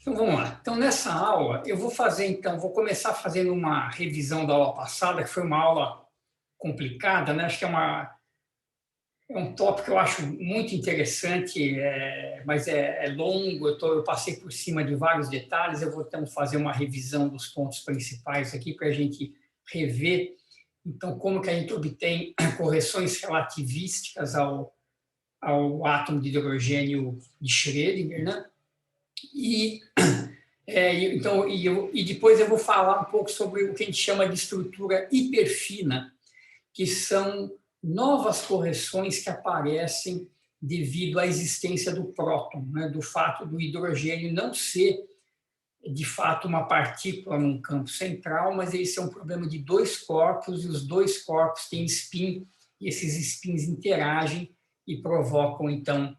Então, vamos lá. Então, nessa aula, eu vou começar fazendo uma revisão da aula passada, que foi uma aula complicada, né? Acho que é um tópico que eu acho muito interessante, mas é longo, eu passei por cima de vários detalhes, eu vou então fazer uma revisão dos pontos principais aqui para a gente rever, então, como que a gente obtém correções relativísticas ao átomo de hidrogênio de Schrödinger, né? E depois eu vou falar um pouco sobre o que a gente chama de estrutura hiperfina, que são novas correções que aparecem devido à existência do próton, né, do fato do hidrogênio não ser, de fato, uma partícula num campo central, mas esse é um problema de dois corpos, e os dois corpos têm spin, e esses spins interagem e provocam, então,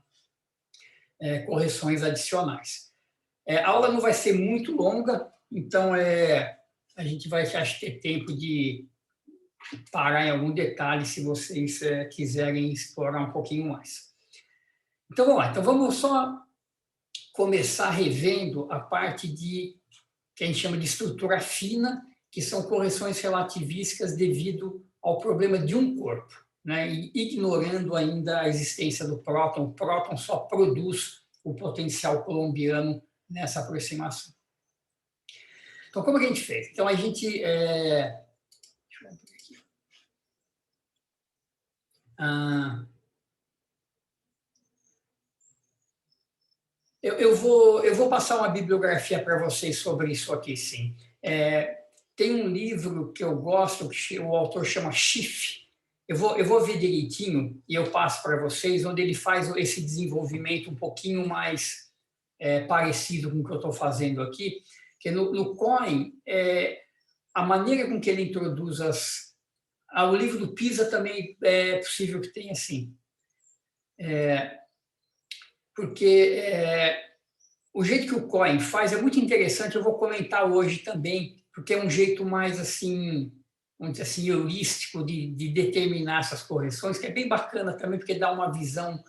correções adicionais. A aula não vai ser muito longa, então a gente vai, acho, ter tempo de parar em algum detalhe se vocês quiserem explorar um pouquinho mais. Então, vamos lá. Então, vamos só começar revendo a parte que a gente chama de estrutura fina, que são correções relativísticas devido ao problema de um corpo, né? E ignorando ainda a existência do próton. O próton só produz o potencial coulombiano nessa aproximação. Então, como que a gente fez? Então, a gente... deixa eu abrir aqui. Eu vou passar uma bibliografia para vocês sobre isso aqui, sim. Tem um livro que eu gosto, que o autor chama Schiff. Eu vou ver direitinho e eu passo para vocês, onde ele faz esse desenvolvimento um pouquinho mais parecido com o que eu estou fazendo aqui, que no Cohen, a maneira com que ele introduz o livro do PISA também é possível que tenha assim. Porque o jeito que o Cohen faz é muito interessante, eu vou comentar hoje também, porque é um jeito mais assim, vamos dizer assim, heurístico de determinar essas correções, que é bem bacana também, porque dá uma visão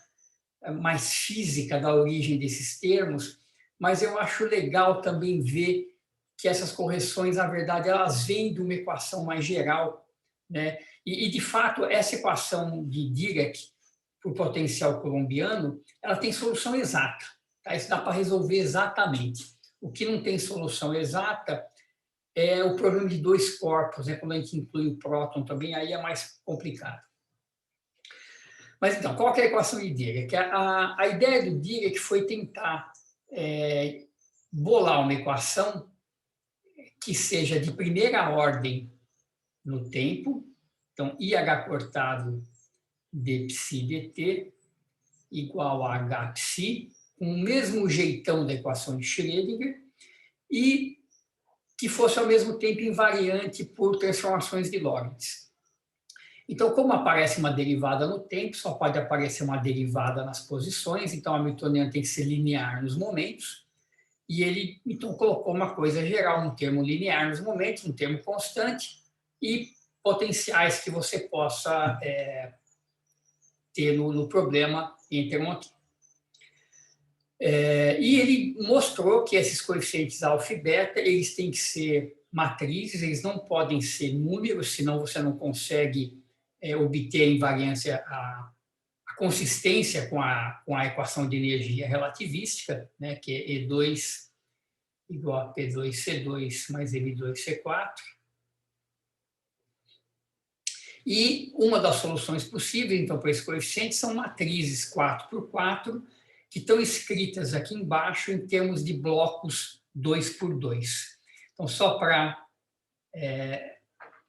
mais física da origem desses termos, mas eu acho legal também ver que essas correções, na verdade, elas vêm de uma equação mais geral, né? E de fato, essa equação de Dirac para o potencial coulombiano, ela tem solução exata. Tá? Isso dá para resolver exatamente. O que não tem solução exata é o problema de dois corpos, né? Quando a gente inclui o próton também, aí é mais complicado. Mas então, qual que é a equação de Dirac? A ideia do Dirac foi tentar bolar uma equação que seja de primeira ordem no tempo, então IH cortado d psi dt igual a H psi, com o mesmo jeitão da equação de Schrödinger, e que fosse ao mesmo tempo invariante por transformações de Lorentz. Então, como aparece uma derivada no tempo, só pode aparecer uma derivada nas posições, então a Hamiltoniana tem que ser linear nos momentos, e ele então colocou uma coisa geral, um termo linear nos momentos, um termo constante, e potenciais que você possa ter no problema entram aqui. E ele mostrou que esses coeficientes alfa e beta, eles têm que ser matrizes, eles não podem ser números, senão você não consegue obter a invariância, a consistência com a equação de energia relativística, né, que é E2 igual a P2C2 mais M2C4. E uma das soluções possíveis, então, para esse coeficiente são matrizes 4x4, que estão escritas aqui embaixo em termos de blocos 2x2. Então, só para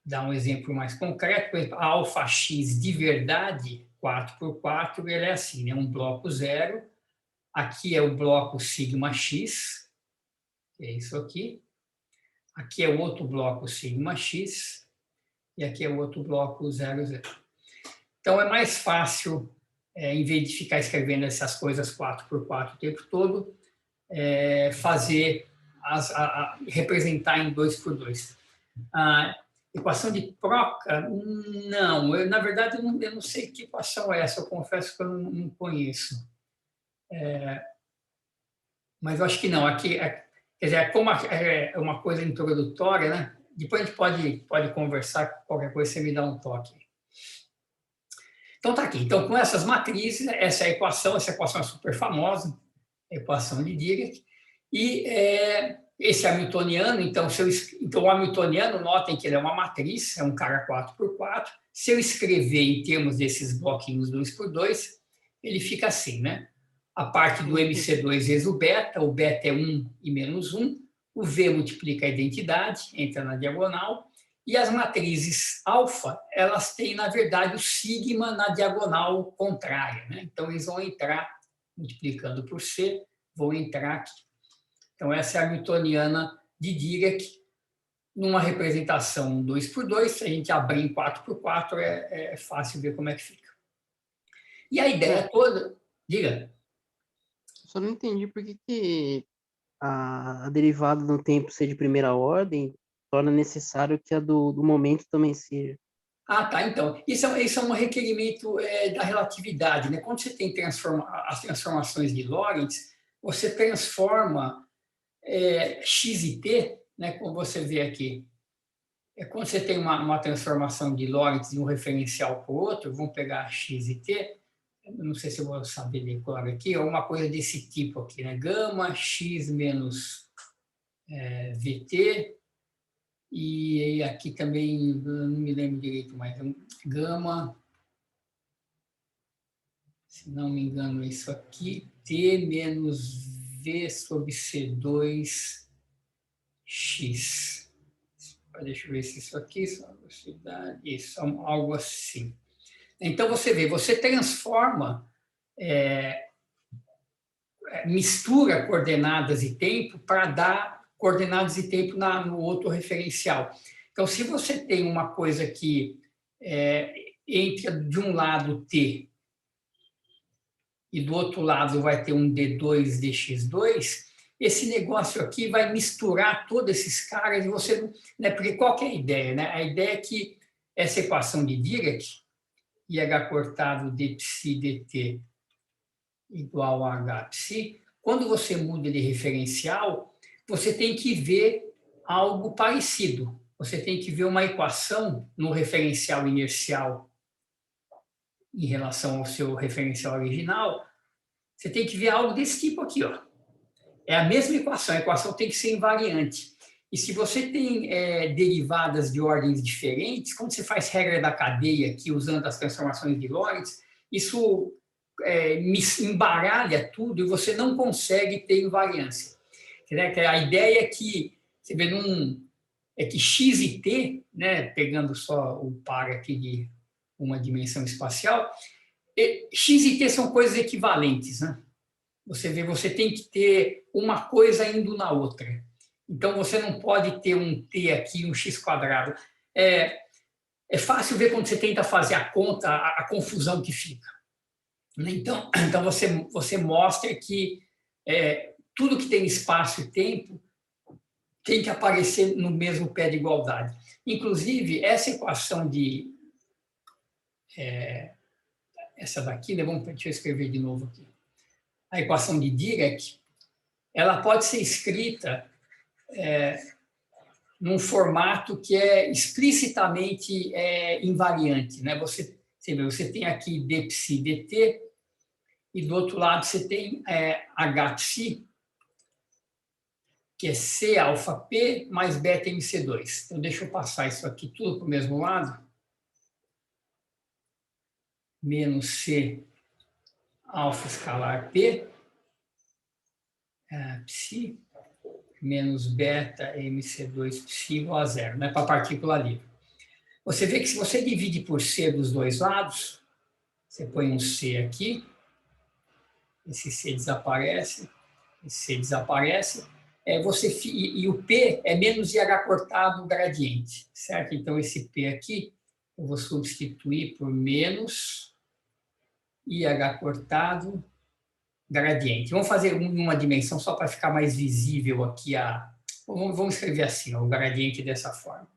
dar um exemplo mais concreto, por exemplo, a alfa x de verdade, 4x4, ele é assim, né? Um bloco 0, aqui é o bloco sigma x, que é isso aqui é o outro bloco sigma x, e aqui é o outro bloco 0, 0. Então, é mais fácil, em vez de ficar escrevendo essas coisas 4x4 o tempo todo, representar em 2x2. A equação de Proca, não. Na verdade, eu não sei que equação é essa, eu confesso que eu não conheço. Mas eu acho que não. Aqui Quer dizer, como é uma coisa introdutória, né? Depois a gente pode conversar, qualquer coisa você me dá um toque. Então, tá aqui. Então, com essas matrizes, essa equação é super famosa, a equação de Dirac, e esse hamiltoniano, então, o hamiltoniano, notem que ele é uma matriz, é um cara 4x4. Se eu escrever em termos desses bloquinhos 2x2, ele fica assim, né? A parte do MC2 vezes o beta é 1 e menos 1, o V multiplica a identidade, entra na diagonal, e as matrizes alfa, elas têm, na verdade, o sigma na diagonal contrária, né? Então, eles vão entrar, multiplicando por C, vão entrar aqui. Então, essa é a hamiltoniana de Dirac, numa representação 2x2, se a gente abrir em 4x4, é fácil ver como é que fica. E a ideia toda... Diga. Só não entendi por que a derivada no tempo ser de primeira ordem torna necessário que a do momento também seja. Ah, tá. Então, isso é um requerimento da relatividade, né? Quando você tem as transformações de Lorentz, você transforma x e t, né? Como você vê aqui. Quando você tem uma transformação de Lorentz de um referencial para o outro, vamos pegar x e t, eu não sei se eu vou saber decorar aqui, é uma coisa desse tipo aqui, né? Gama x menos vt, e aqui também, não me lembro direito, mas gama, se não me engano, isso aqui, T menos V sobre C2X. Deixa eu ver se isso aqui, isso, algo assim. Então, você vê, você transforma, mistura coordenadas e tempo para dar coordenadas e tempo no outro referencial. Então, se você tem uma coisa que entra de um lado T e do outro lado vai ter um D2, DX2, esse negócio aqui vai misturar todos esses caras e você... Né, porque qual que é a ideia? Né? A ideia é que essa equação de Dirac, IH cortado dψ dt igual a hψ, quando você muda de referencial, você tem que ver algo parecido. Você tem que ver uma equação no referencial inercial em relação ao seu referencial original, você tem que ver algo desse tipo aqui, ó. É a mesma equação, a equação tem que ser invariante. E se você tem derivadas de ordens diferentes, quando você faz regra da cadeia aqui, usando as transformações de Lorentz, isso embaralha tudo e você não consegue ter invariância. A ideia é que, você vê, é que x e t, né, pegando só o par aqui de uma dimensão espacial, x e t são coisas equivalentes, né? Você vê, você tem que ter uma coisa indo na outra. Então, você não pode ter um t aqui, um x quadrado. É fácil ver quando você tenta fazer a conta, a confusão que fica. Então você mostra que tudo que tem espaço e tempo tem que aparecer no mesmo pé de igualdade. Inclusive, essa equação essa daqui, né? Deixa eu escrever de novo aqui. A equação de Dirac, ela pode ser escrita num formato que é explicitamente invariante, né? Você tem aqui dψ dt e do outro lado você tem hψ, que é C alfa P mais beta MC2. Então, deixa eu passar isso aqui tudo para o mesmo lado. Menos C alfa escalar P, psi, menos beta MC2 psi igual a zero, né, para a partícula livre. Você vê que se você divide por C dos dois lados, você põe um C aqui, esse C desaparece, esse C desaparece, e o P é menos IH cortado gradiente, certo? Então, esse P aqui, eu vou substituir por menos IH cortado gradiente. Vamos fazer uma dimensão só para ficar mais visível aqui. Vamos escrever assim, o gradiente dessa forma.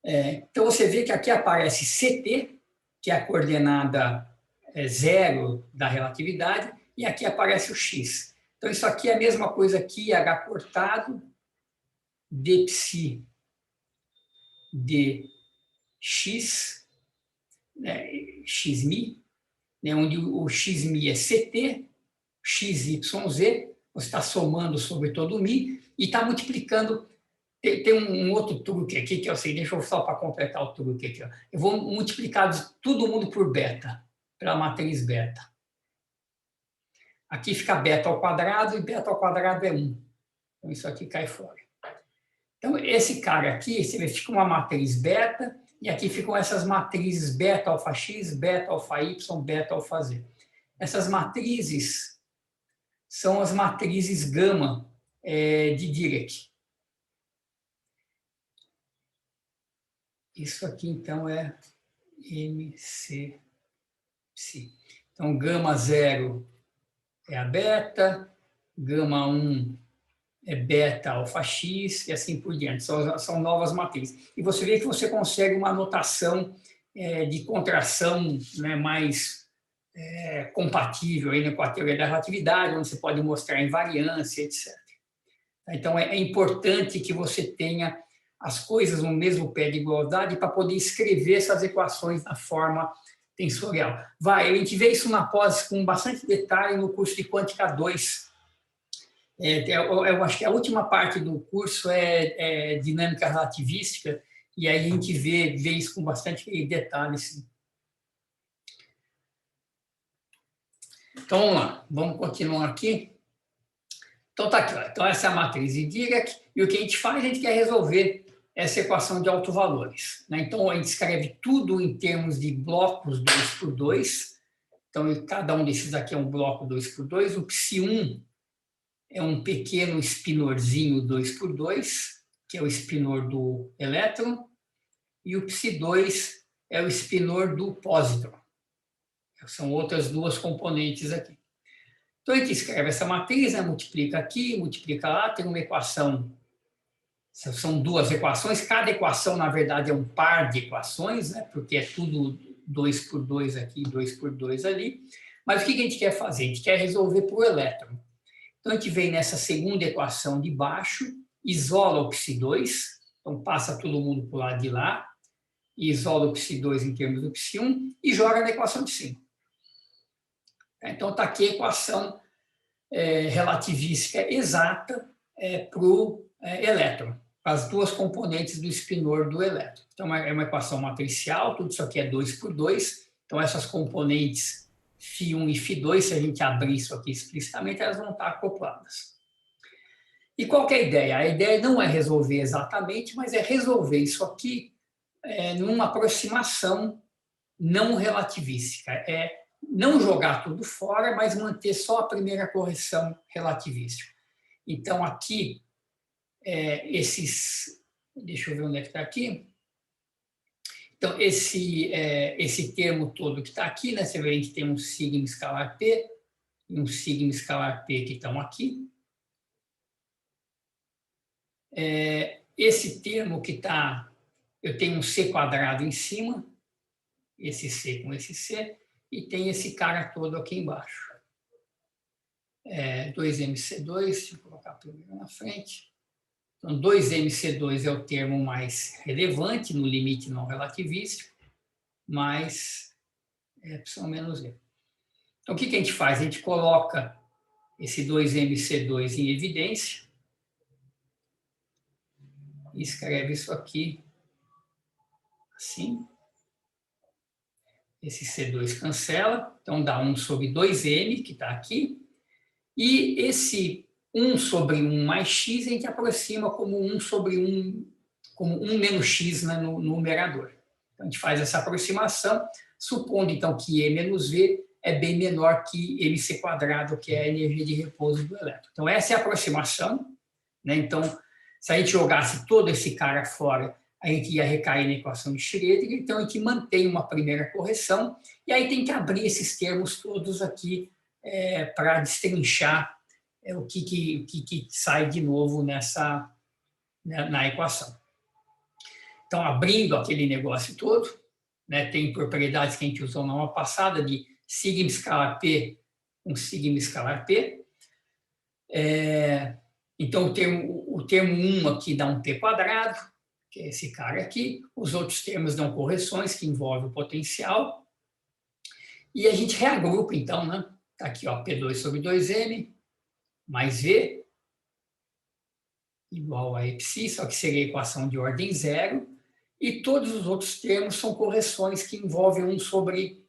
Então, você vê que aqui aparece CT, que é a coordenada zero da relatividade, e aqui aparece o X. Então, isso aqui é a mesma coisa aqui, H cortado, d psi de x, né, xmi, né, onde o xmi é ct, xyz, você está somando sobre todo o mi e está multiplicando. Tem um outro truque aqui, que é o seguinte, deixa eu só para completar o truque aqui. Ó. Eu vou multiplicar todo mundo por beta, pela matriz beta. Aqui fica beta ao quadrado e beta ao quadrado é 1. Então, isso aqui cai fora. Então, esse cara aqui, você vê, fica uma matriz beta, e aqui ficam essas matrizes beta alfa x, beta alfa y, beta alfa z. Essas matrizes são as matrizes gama de Dirac. Isso aqui, então, é MC psi. Então, gama 0 é a beta, gama 1 é beta alfa x e assim por diante. São novas matrizes. E você vê que você consegue uma notação de contração, né, mais compatível aí, né, com a teoria da relatividade, onde você pode mostrar invariância, etc. Então, é importante que você tenha as coisas no mesmo pé de igualdade para poder escrever essas equações na forma tensorial. A gente vê isso na pós com bastante detalhe no curso de Quântica 2. Eu acho que a última parte do curso é dinâmica relativística, e aí a gente vê isso com bastante detalhe. Sim. Então, vamos lá, vamos continuar aqui. Então, tá aqui, ó. Então, essa é a matriz de Dirac, e o que a gente faz, a gente quer resolver essa equação de autovalores. Né? Então, a gente escreve tudo em termos de blocos 2 por 2. Então, cada um desses aqui é um bloco 2 por 2. O psi1 é um pequeno espinorzinho 2 por 2, que é o espinor do elétron, e o psi2 é o espinor do pósitron. São outras duas componentes aqui. Então, a gente escreve essa matriz, né, multiplica aqui, multiplica lá, tem uma equação. São duas equações, cada equação, na verdade, é um par de equações, né, porque é tudo 2 por 2 aqui, 2 por 2 ali. Mas o que a gente quer fazer? A gente quer resolver por elétron. Então, a gente vem nessa segunda equação de baixo, isola o psi2, então passa todo mundo para o lado de lá, e isola o psi2 em termos do psi1 e joga na equação de cima. Então, está aqui a equação relativística exata para o elétron, para as duas componentes do espinor do elétron. Então, é uma equação matricial, tudo isso aqui é 2 por 2, então essas componentes φ1 e φ2, se a gente abrir isso aqui explicitamente, elas vão estar acopladas. E qual que é a ideia? A ideia não é resolver exatamente, mas é resolver isso aqui numa aproximação não relativística. É não jogar tudo fora, mas manter só a primeira correção relativística. Então, aqui, deixa eu ver onde é que está aqui. Então, esse termo todo que está aqui, né, você vê, a gente tem um sigma escalar P e um sigma escalar P que estão aqui. Esse termo que está, eu tenho um C quadrado em cima, esse C com esse C, e tem esse cara todo aqui embaixo. 2mc2, deixa eu colocar primeiro na frente. Então, 2mc2 é o termo mais relevante no limite não relativístico, mais epsilon menos e. Então, o que a gente faz? A gente coloca esse 2mc2 em evidência e escreve isso aqui assim. Esse C2 cancela, então dá 1 sobre 2m, que está aqui, e esse 1 sobre 1 mais x a gente aproxima como 1 sobre 1, como 1 menos x, né, no numerador. Então, a gente faz essa aproximação, supondo então que E menos V é bem menor que mc quadrado, que é a energia de repouso do elétron. Então, essa é a aproximação, né? Então, se a gente jogasse todo esse cara fora, a gente ia recair na equação de Schrödinger, então a gente mantém uma primeira correção, e aí tem que abrir esses termos todos aqui para destrinchar o que sai de novo na equação. Então, abrindo aquele negócio todo, né, tem propriedades que a gente usou na aula passada de sigma escalar P com sigma escalar P. Então, o termo 1 aqui dá um P quadrado, que é esse cara aqui. Os outros termos dão correções, que envolvem o potencial. E a gente reagrupa, então, né? Está aqui, ó, P2 sobre 2M mais V igual a Epsi, só que seria a equação de ordem zero. E todos os outros termos são correções que envolvem 1 sobre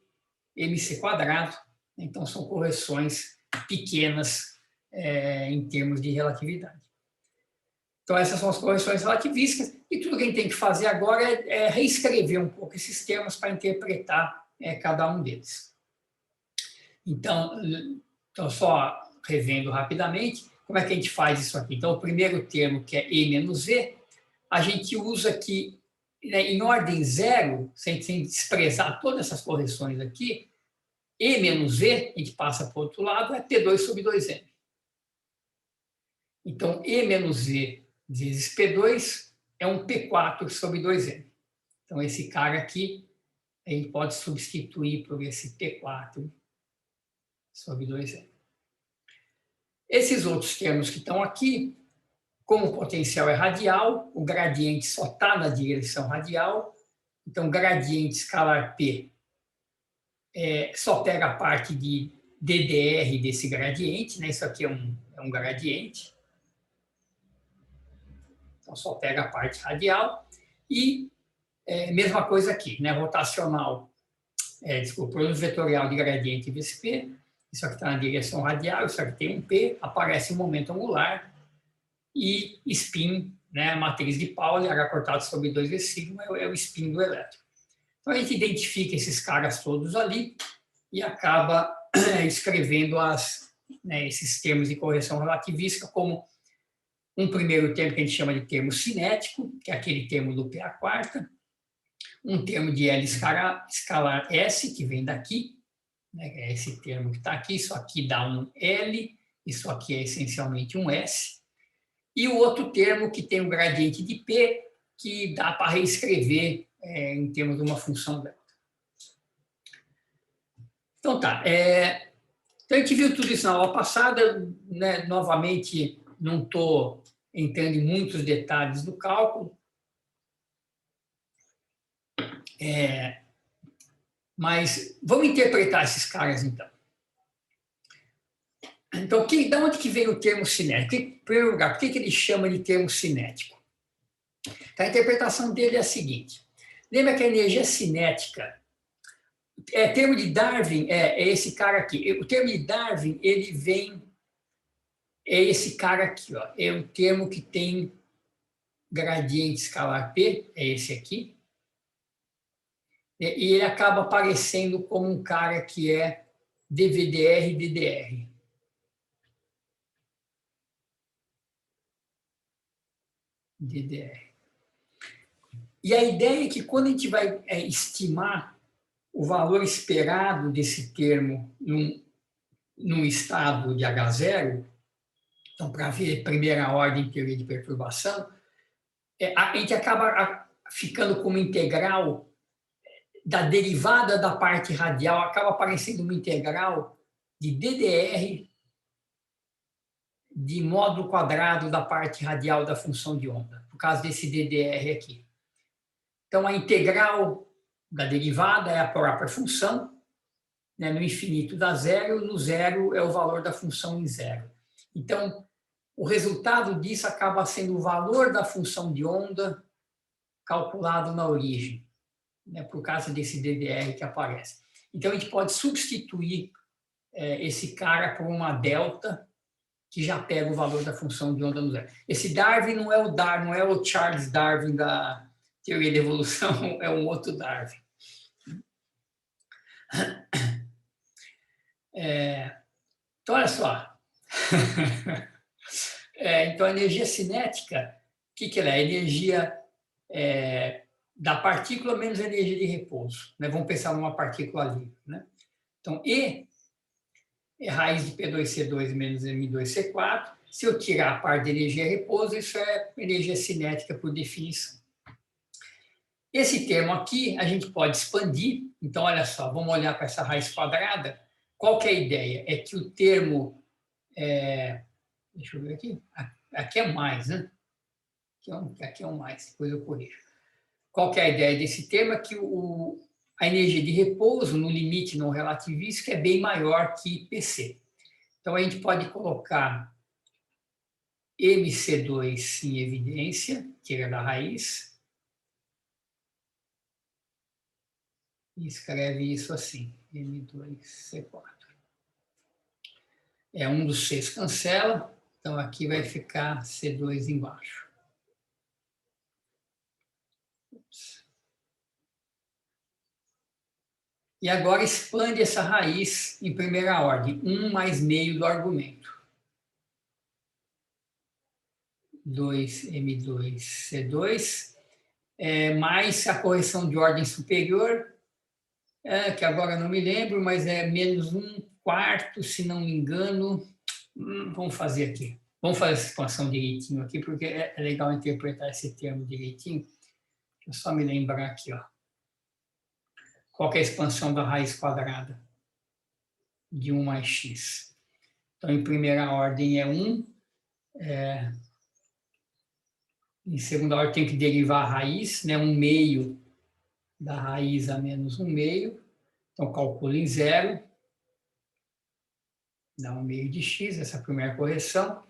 mc quadrado. Então, são correções pequenas em termos de relatividade. Então, essas são as correções relativísticas. E tudo que a gente tem que fazer agora é reescrever um pouco esses termos para interpretar cada um deles. Então, só revendo rapidamente, como é que a gente faz isso aqui? Então, o primeiro termo, que é E menos V, a gente usa aqui, né, em ordem zero, sem desprezar todas essas correções aqui, E menos V, a gente passa para o outro lado, é P2 sobre 2M. Então, E menos V vezes P2 é um P4 sobre 2M. Então, esse cara aqui, a gente pode substituir por esse P4 sobre 2M. Esses outros termos que estão aqui, como o potencial é radial, o gradiente só está na direção radial, então gradiente escalar P só pega a parte de DDR desse gradiente, né? Isso aqui é um gradiente, então só pega a parte radial, e mesma coisa aqui, né? Rotacional, produto vetorial de gradiente vezes P, isso aqui está na direção radial, isso aqui tem um P, aparece um momento angular, e spin, né, matriz de Pauli, H cortado sobre 2 vezes sigma, é o spin do elétron. Então, a gente identifica esses caras todos ali e acaba escrevendo esses termos de correção relativística como um primeiro termo que a gente chama de termo cinético, que é aquele termo do P a quarta, um termo de L escalar S, que vem daqui, né, é esse termo que está aqui, isso aqui dá um L, isso aqui é essencialmente um S, e o outro termo que tem um gradiente de P, que dá para reescrever em termos de uma função delta. Então tá, então a gente viu tudo isso na aula passada, né? Novamente não estou entrando em muitos detalhes do cálculo, mas vamos interpretar esses caras então. Então, de onde que vem o termo cinético? Em primeiro lugar, por que ele chama de termo cinético? Então, a interpretação dele é a seguinte. Lembra que a energia cinética, termo de Darwin é esse cara aqui. O termo de Darwin, ele vem, é esse cara aqui, ó. É um termo que tem gradiente escalar P, é esse aqui. E ele acaba aparecendo como um cara que é DVDR, DDR. DDR. E a ideia é que quando a gente vai estimar o valor esperado desse termo num estado de H0, então, para ver primeira ordem teoria de perturbação, a gente acaba ficando como integral da derivada da parte radial, acaba aparecendo uma integral de DDR de módulo quadrado da parte radial da função de onda, por causa desse DDR aqui. Então, a integral da derivada é a própria função, né? No infinito dá zero, no zero é o valor da função em zero. Então, o resultado disso acaba sendo o valor da função de onda calculado na origem, né? Por causa desse DDR que aparece. Então, a gente pode substituir esse cara por uma delta que já pega o valor da função de onda no zero. Esse Darwin não é o Charles Darwin da teoria da evolução, é um outro Darwin. Então, olha só. Então, a energia cinética, o que ela é? A energia da partícula menos a energia de repouso. Né? Vamos pensar numa partícula livre. Né? Então, E é raiz de P2C2 menos M2C4. Se eu tirar a parte de energia de repouso, isso é energia cinética por definição. Esse termo aqui a gente pode expandir. Então, olha só, vamos olhar para essa raiz quadrada. Qual que é a ideia? É que o termo Deixa eu ver aqui. Aqui é mais, né? Aqui é um mais, depois eu corrijo. Qual que é a ideia desse termo? É que a energia de repouso no limite não relativístico é bem maior que PC. Então, a gente pode colocar MC2 em evidência, tira da raiz, e escreve isso assim, M2C4. Um dos Cs cancela, então aqui vai ficar C2 embaixo. E agora expande essa raiz em primeira ordem, 1 mais meio do argumento. 2M2C2, mais a correção de ordem superior, que agora não me lembro, mas é menos 1/4, se não me engano. Vamos fazer aqui. Vamos fazer essa expansão direitinho aqui, porque é legal interpretar esse termo direitinho. Deixa eu só me lembrar aqui, ó. Qual que é a expansão da raiz quadrada de 1 mais x? Então, em primeira ordem é 1. Em segunda ordem tem que derivar a raiz, né? 1 meio da raiz a menos 1 meio. Então, calculo em 0. Dá 1 meio de x, essa é a primeira correção.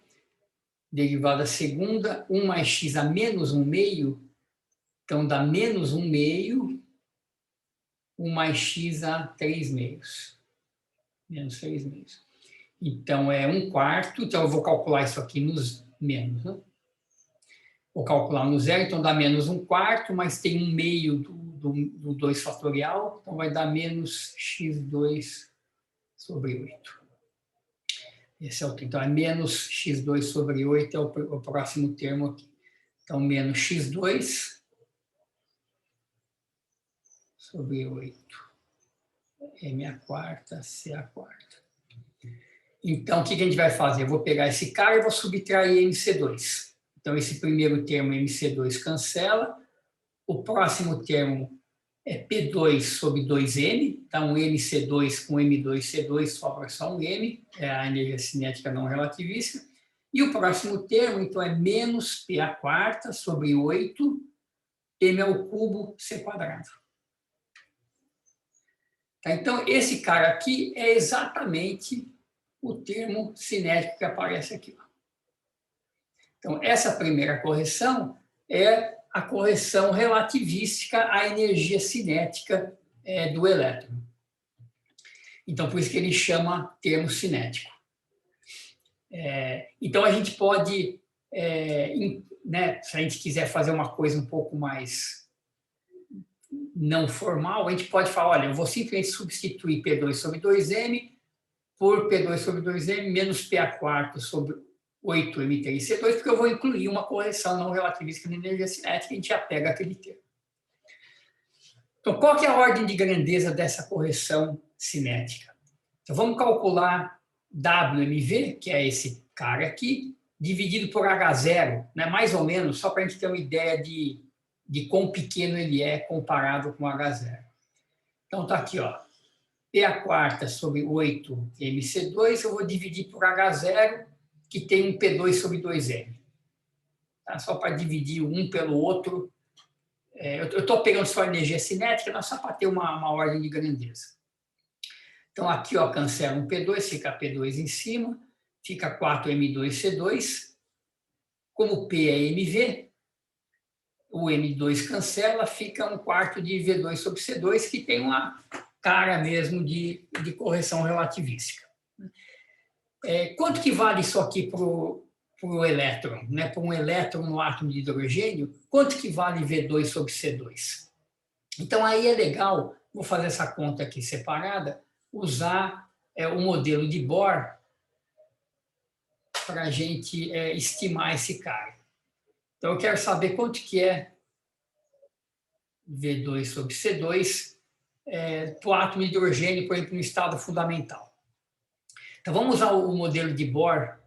Derivada segunda, 1 mais x a menos 1 meio. Então, dá menos 1 meio. 1 mais x a 3 meios. Menos 3 meios. Então, é 1/4. Então, eu vou calcular isso aqui nos menos, né? Vou calcular no zero, então dá menos 1/4, mas tem 1 meio do 2 fatorial, então vai dar menos x2 sobre 8. Esse é o, então, é menos x2 sobre 8 é o próximo termo aqui. Então, menos x2 sobre 8. M², C². Então, o que a gente vai fazer? Eu vou pegar esse cara e vou subtrair MC2. Então, esse primeiro termo, MC2, cancela. O próximo termo é P2 sobre 2M. Então, MC2 com M2C2 sobra só um M. É a energia cinética não relativística. E o próximo termo, então, é menos P² sobre 8, M ao cubo, C². Tá? Então, esse cara aqui é exatamente o termo cinético que aparece aqui. Então, essa primeira correção é a correção relativística à energia cinética do elétron. Então, por isso que ele chama termo cinético. Então, a gente pode, né, se a gente quiser fazer uma coisa um pouco mais não formal, a gente pode falar, olha, eu vou simplesmente substituir P2 sobre 2M por P2 sobre 2M menos P² sobre 8M3C2, porque eu vou incluir uma correção não relativística de energia cinética e a gente já pega aquele termo. Então, qual que é a ordem de grandeza dessa correção cinética? Então, vamos calcular WMV, que é esse cara aqui, dividido por H0, né? Mais ou menos, só para a gente ter uma ideia de quão pequeno ele é comparado com H0. Então, está aqui, ó. P² sobre 8MC2, eu vou dividir por H0, que tem um P2 sobre 2M. Tá? Só para dividir um pelo outro. Eu estou pegando só a energia cinética, mas só para ter uma ordem de grandeza. Então, aqui, ó, cancela um P2, fica P2 em cima, fica 4M2C2. Como P é MV, o M2 cancela, fica 1/4 de V2 sobre C2, que tem uma cara mesmo de correção relativística. Quanto que vale isso aqui para o elétron, né? Para um elétron no átomo de hidrogênio, quanto que vale V2 sobre C2? Então, aí é legal, vou fazer essa conta aqui separada, usar o modelo de Bohr para a gente estimar esse cara. Então, eu quero saber quanto que é V2 sobre C2 para o átomo de hidrogênio, por exemplo, no estado fundamental. Então, vamos usar o modelo de Bohr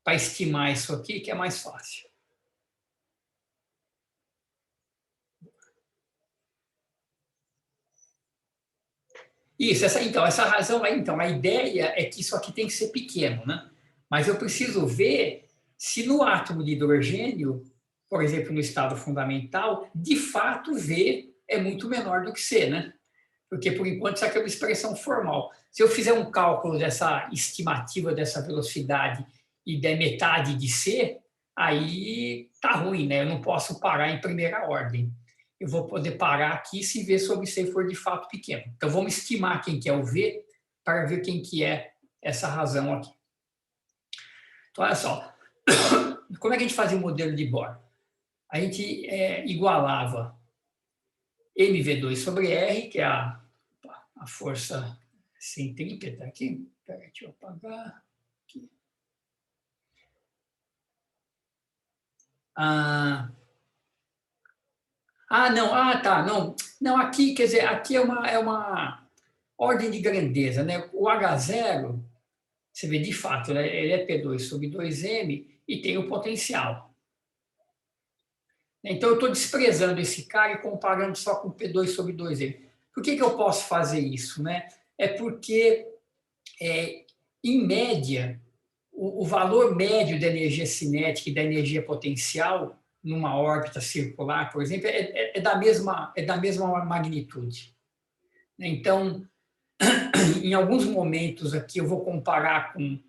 para estimar isso aqui, que é mais fácil. Isso, essa razão aí, então, a ideia é que isso aqui tem que ser pequeno, né? Mas eu preciso ver se no átomo de hidrogênio, por exemplo, no estado fundamental, de fato V é muito menor do que C, né? Porque, por enquanto, isso aqui é uma expressão formal. Se eu fizer um cálculo dessa estimativa dessa velocidade e der metade de C, aí tá ruim, né? Eu não posso parar em primeira ordem. Eu vou poder parar aqui se V sobre C for de fato pequeno. Então, vamos estimar quem que é o V para ver quem que é essa razão aqui. Então, olha só. Como é que a gente fazia o modelo de Bohr? A gente igualava mv2 sobre R, que é a força centrípeta aqui. Peraí, deixa eu apagar aqui. Não. Tá. Não, aqui, quer dizer, aqui é uma ordem de grandeza, né? O H0, você vê de fato, né? Ele é P2 sobre 2m e tem o potencial. Então, eu estou desprezando esse cara e comparando só com P2 sobre 2m. Por que eu posso fazer isso, né? É porque, em média, o valor médio da energia cinética e da energia potencial numa órbita circular, por exemplo, é da mesma magnitude. Então, em alguns momentos aqui eu vou comparar com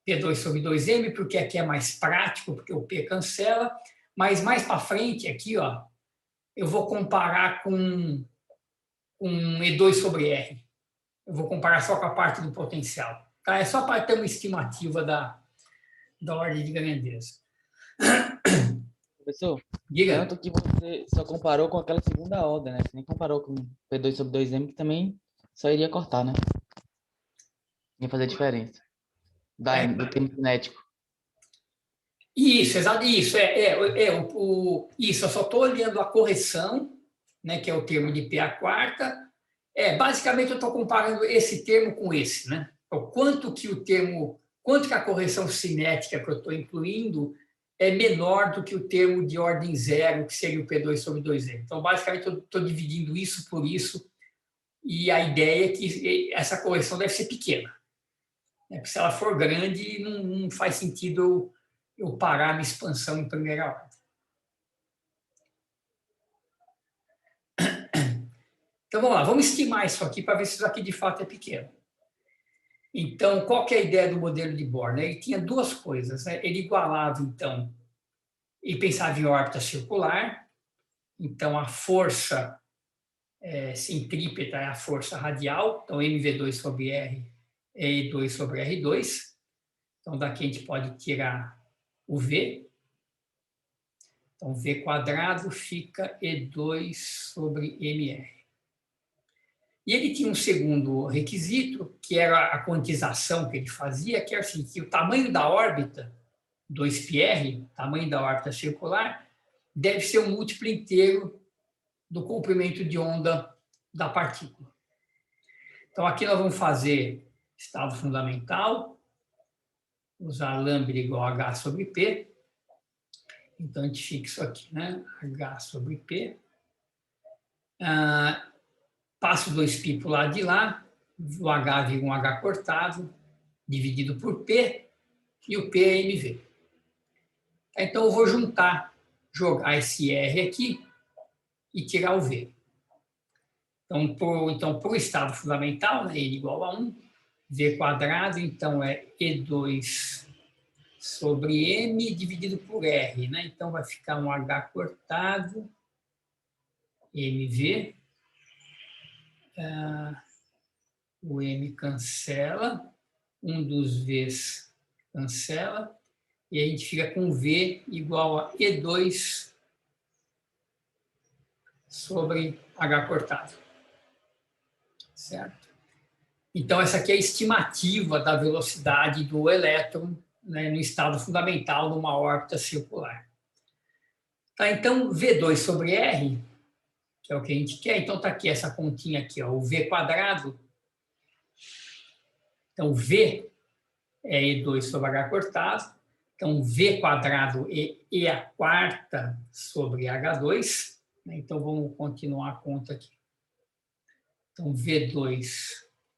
P2 sobre 2m, porque aqui é mais prático, porque o P cancela, mas mais para frente aqui, ó, eu vou comparar com E2 sobre R. Eu vou comparar só com a parte do potencial. Tá? É só para ter uma estimativa da ordem de grandeza. Professor, Diga. tanto que você só comparou com aquela segunda ordem, né? Você nem comparou com P2 sobre 2m, que também só iria cortar, né? Ia fazer diferença. Do termo cinético. Isso, exato. Isso, isso, eu só estou olhando a correção, né, que é o termo de P a quarta. Basicamente, eu estou comparando esse termo com esse, né? O quanto que a correção cinética que eu estou incluindo é menor do que o termo de ordem zero, que seria o P2 sobre 2m. Então, basicamente, eu estou dividindo isso por isso, e a ideia é que essa correção deve ser pequena. Porque se ela for grande, não faz sentido eu parar a minha expansão em primeira ordem. Então, vamos lá, vamos estimar isso aqui para ver se isso aqui de fato é pequeno. Então, qual que é a ideia do modelo de Bohr? Ele tinha duas coisas, né? Ele igualava, então, e pensava em órbita circular, então a força centrípeta é a força radial, então mv2 sobre R é E2 sobre R2, então daqui a gente pode tirar o V, então V quadrado fica E2 sobre MR. E ele tinha um segundo requisito, que era a quantização que ele fazia, que era assim, que o tamanho da órbita, 2πr, tamanho da órbita circular, deve ser um múltiplo inteiro do comprimento de onda da partícula. Então, aqui nós vamos fazer estado fundamental, usar lambda igual a H sobre P. Então, a gente fica isso aqui, né? H sobre P. Passo 2π para o lado de lá, o H vira um H cortado, dividido por P, e o P é MV. Então, eu vou jogar esse R aqui e tirar o V. Então, por estado fundamental, né, N igual a 1, V quadrado, então é E2 sobre M dividido por R. Né? Então, vai ficar um H cortado, MV. O M cancela, um dos V's cancela, e a gente fica com V igual a E2 sobre H cortado. Certo? Então, essa aqui é a estimativa da velocidade do elétron, né, no estado fundamental numa órbita circular. Tá, então, V2 sobre R, que é o que a gente quer, então está aqui essa continha aqui, ó, o V quadrado. Então, V é E2 sobre H cortado. Então, V quadrado é E a quarta sobre H2. Então, vamos continuar a conta aqui. Então, V2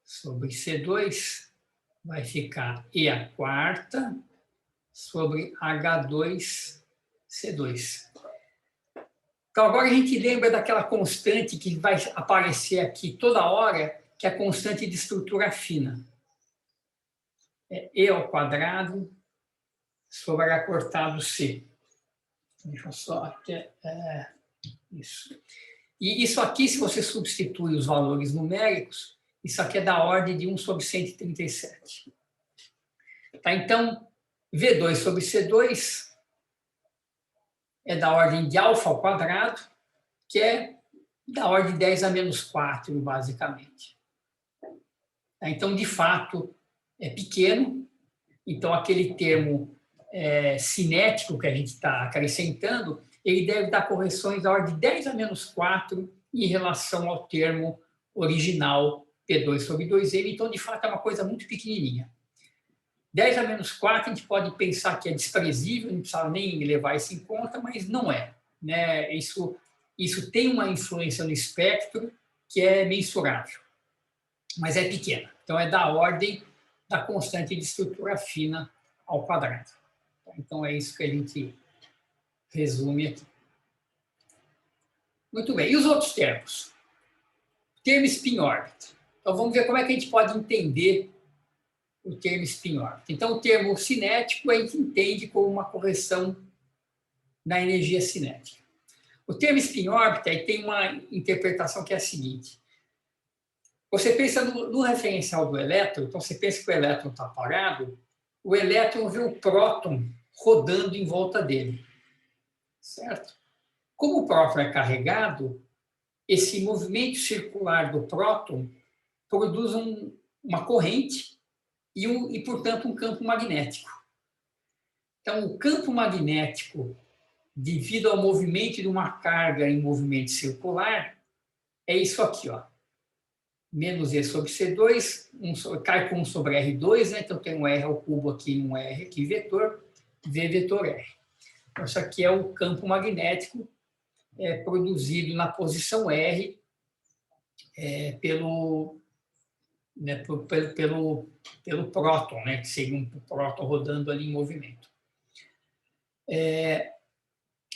sobre C2 vai ficar E a quarta sobre H2C2. Então, agora a gente lembra daquela constante que vai aparecer aqui toda hora, que é a constante de estrutura fina. É E ao quadrado sobre H cortado C. Deixa eu só aqui. Isso. E isso aqui, se você substitui os valores numéricos, isso aqui é da ordem de 1 sobre 137. Tá, então, V2 sobre C2 é da ordem de alfa ao quadrado, que é da ordem de 10 a menos 4, basicamente. Tá, então, de fato, é pequeno. Então, aquele termo cinético que a gente está acrescentando, ele deve dar correções da ordem de 10 a menos 4 em relação ao termo original P2 sobre 2M. Então, de fato, é uma coisa muito pequenininha. 10 a menos 4, a gente pode pensar que é desprezível, não precisa nem levar isso em conta, mas não é. Né? Isso tem uma influência no espectro que é mensurável, mas é pequena. Então, é da ordem da constante de estrutura fina ao quadrado. Então, é isso que a gente resume aqui. Muito bem. E os outros termos? Termo spin-orbita. Então, vamos ver como é que a gente pode entender o termo spin-orbita. Então, o termo cinético a gente entende como uma correção na energia cinética. O termo spin-orbita tem uma interpretação que é a seguinte. Você pensa no referencial do elétron, então você pensa que o elétron está parado, o elétron vê o próton rodando em volta dele. Certo? Como o próton é carregado, esse movimento circular do próton produz uma corrente e, portanto, um campo magnético. Então, o campo magnético, devido ao movimento de uma carga em movimento circular, é isso aqui, ó. Menos E sobre C2, cai com 1 sobre R2, né? Então tem um R ao cubo aqui, um R aqui, vetor, V vetor R. Então, isso aqui é o campo magnético produzido na posição R pelo próton, né? Que seria um próton rodando ali em movimento.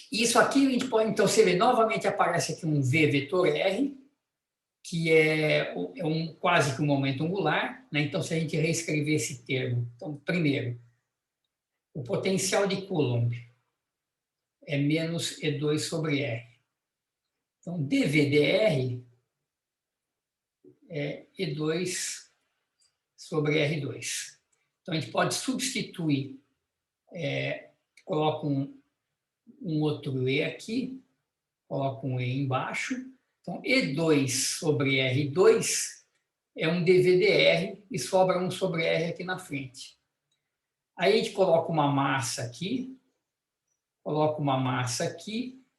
Isso aqui a gente pode, então, você vê, novamente aparece aqui um V vetor R, que é quase que um momento angular, né? Então, se a gente reescrever esse termo, então, primeiro, o potencial de Coulomb é menos E2 sobre R. Então, dVdr é E2 sobre R2. Então, a gente pode substituir, coloca um outro E aqui, coloca um E embaixo. Então, E2 sobre R2 é um dVdr e sobra 1 sobre R aqui na frente. Aí a gente coloca uma massa aqui,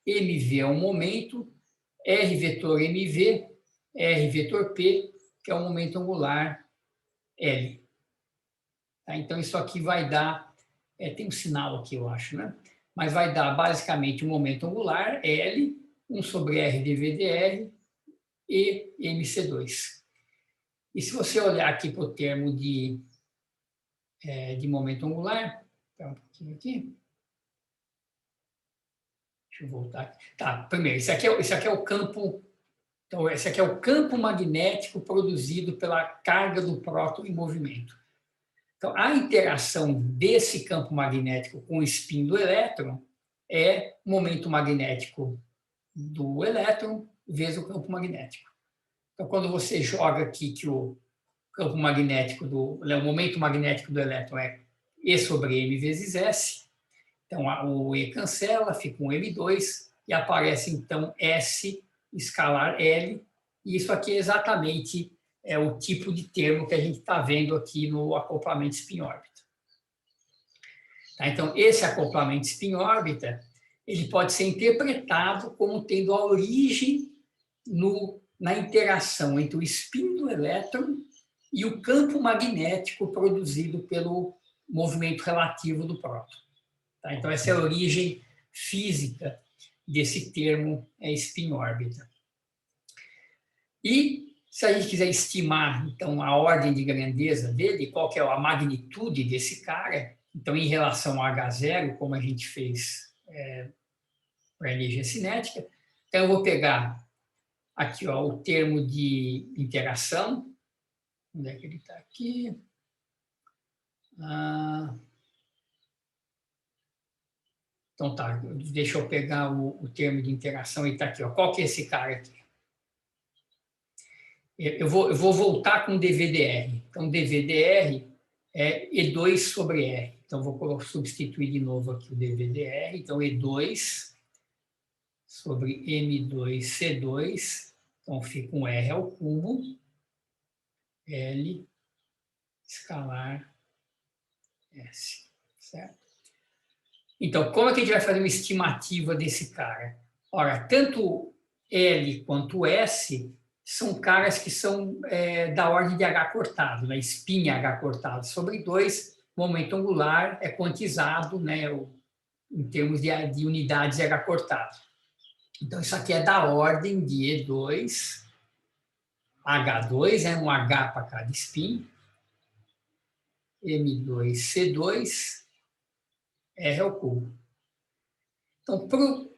mv é um momento, R vetor mv, R vetor p, que é o momento angular L. Tá? Então, isso aqui vai dar, tem um sinal aqui, eu acho, né? Mas vai dar basicamente um momento angular L, 1 sobre R dVdr e mc2. E se você olhar aqui para o termo de momento angular, um pouquinho aqui. Deixa eu voltar aqui. Tá, primeiro, esse aqui é o campo. Então, esse aqui é o campo magnético produzido pela carga do próton em movimento. Então, a interação desse campo magnético com o spin do elétron é o momento magnético do elétron vezes o campo magnético. Então, quando você joga aqui que o campo magnético o momento magnético do elétron é E sobre M vezes S, então o E cancela, fica um M2 e aparece então S escalar L, e isso aqui é exatamente o tipo de termo que a gente está vendo aqui no acoplamento spin-órbita. Tá? Então, esse acoplamento spin-órbita ele pode ser interpretado como tendo a origem na interação entre o spin do elétron e o campo magnético produzido pelo movimento relativo do próton. Tá? Então, essa é a origem física desse termo spin-órbita. E Se a gente quiser estimar, então, a ordem de grandeza dele, qual que é a magnitude desse cara, então, em relação a H0, como a gente fez para a energia cinética, então eu vou pegar aqui ó, o termo de interação. Onde é que ele está aqui? Então tá, deixa eu pegar o termo de interação e está aqui. Ó. Qual que é esse cara aqui? Eu vou voltar com DVDR. Então, DVDR é E2 sobre R. Então, vou substituir de novo aqui o DVDR. Então, E2 sobre M2C2. Então, fica um R ao cubo. L escalar S. Certo? Então, como é que a gente vai fazer uma estimativa desse cara? Ora, tanto L quanto S são caras que são da ordem de H cortado, né? Espinha H cortado sobre 2, momento angular é quantizado, né? Em termos de unidades H cortado. Então, isso aqui é da ordem de E2, H2, é um H para cada spin, M2C2, R ao cubo. Então, para o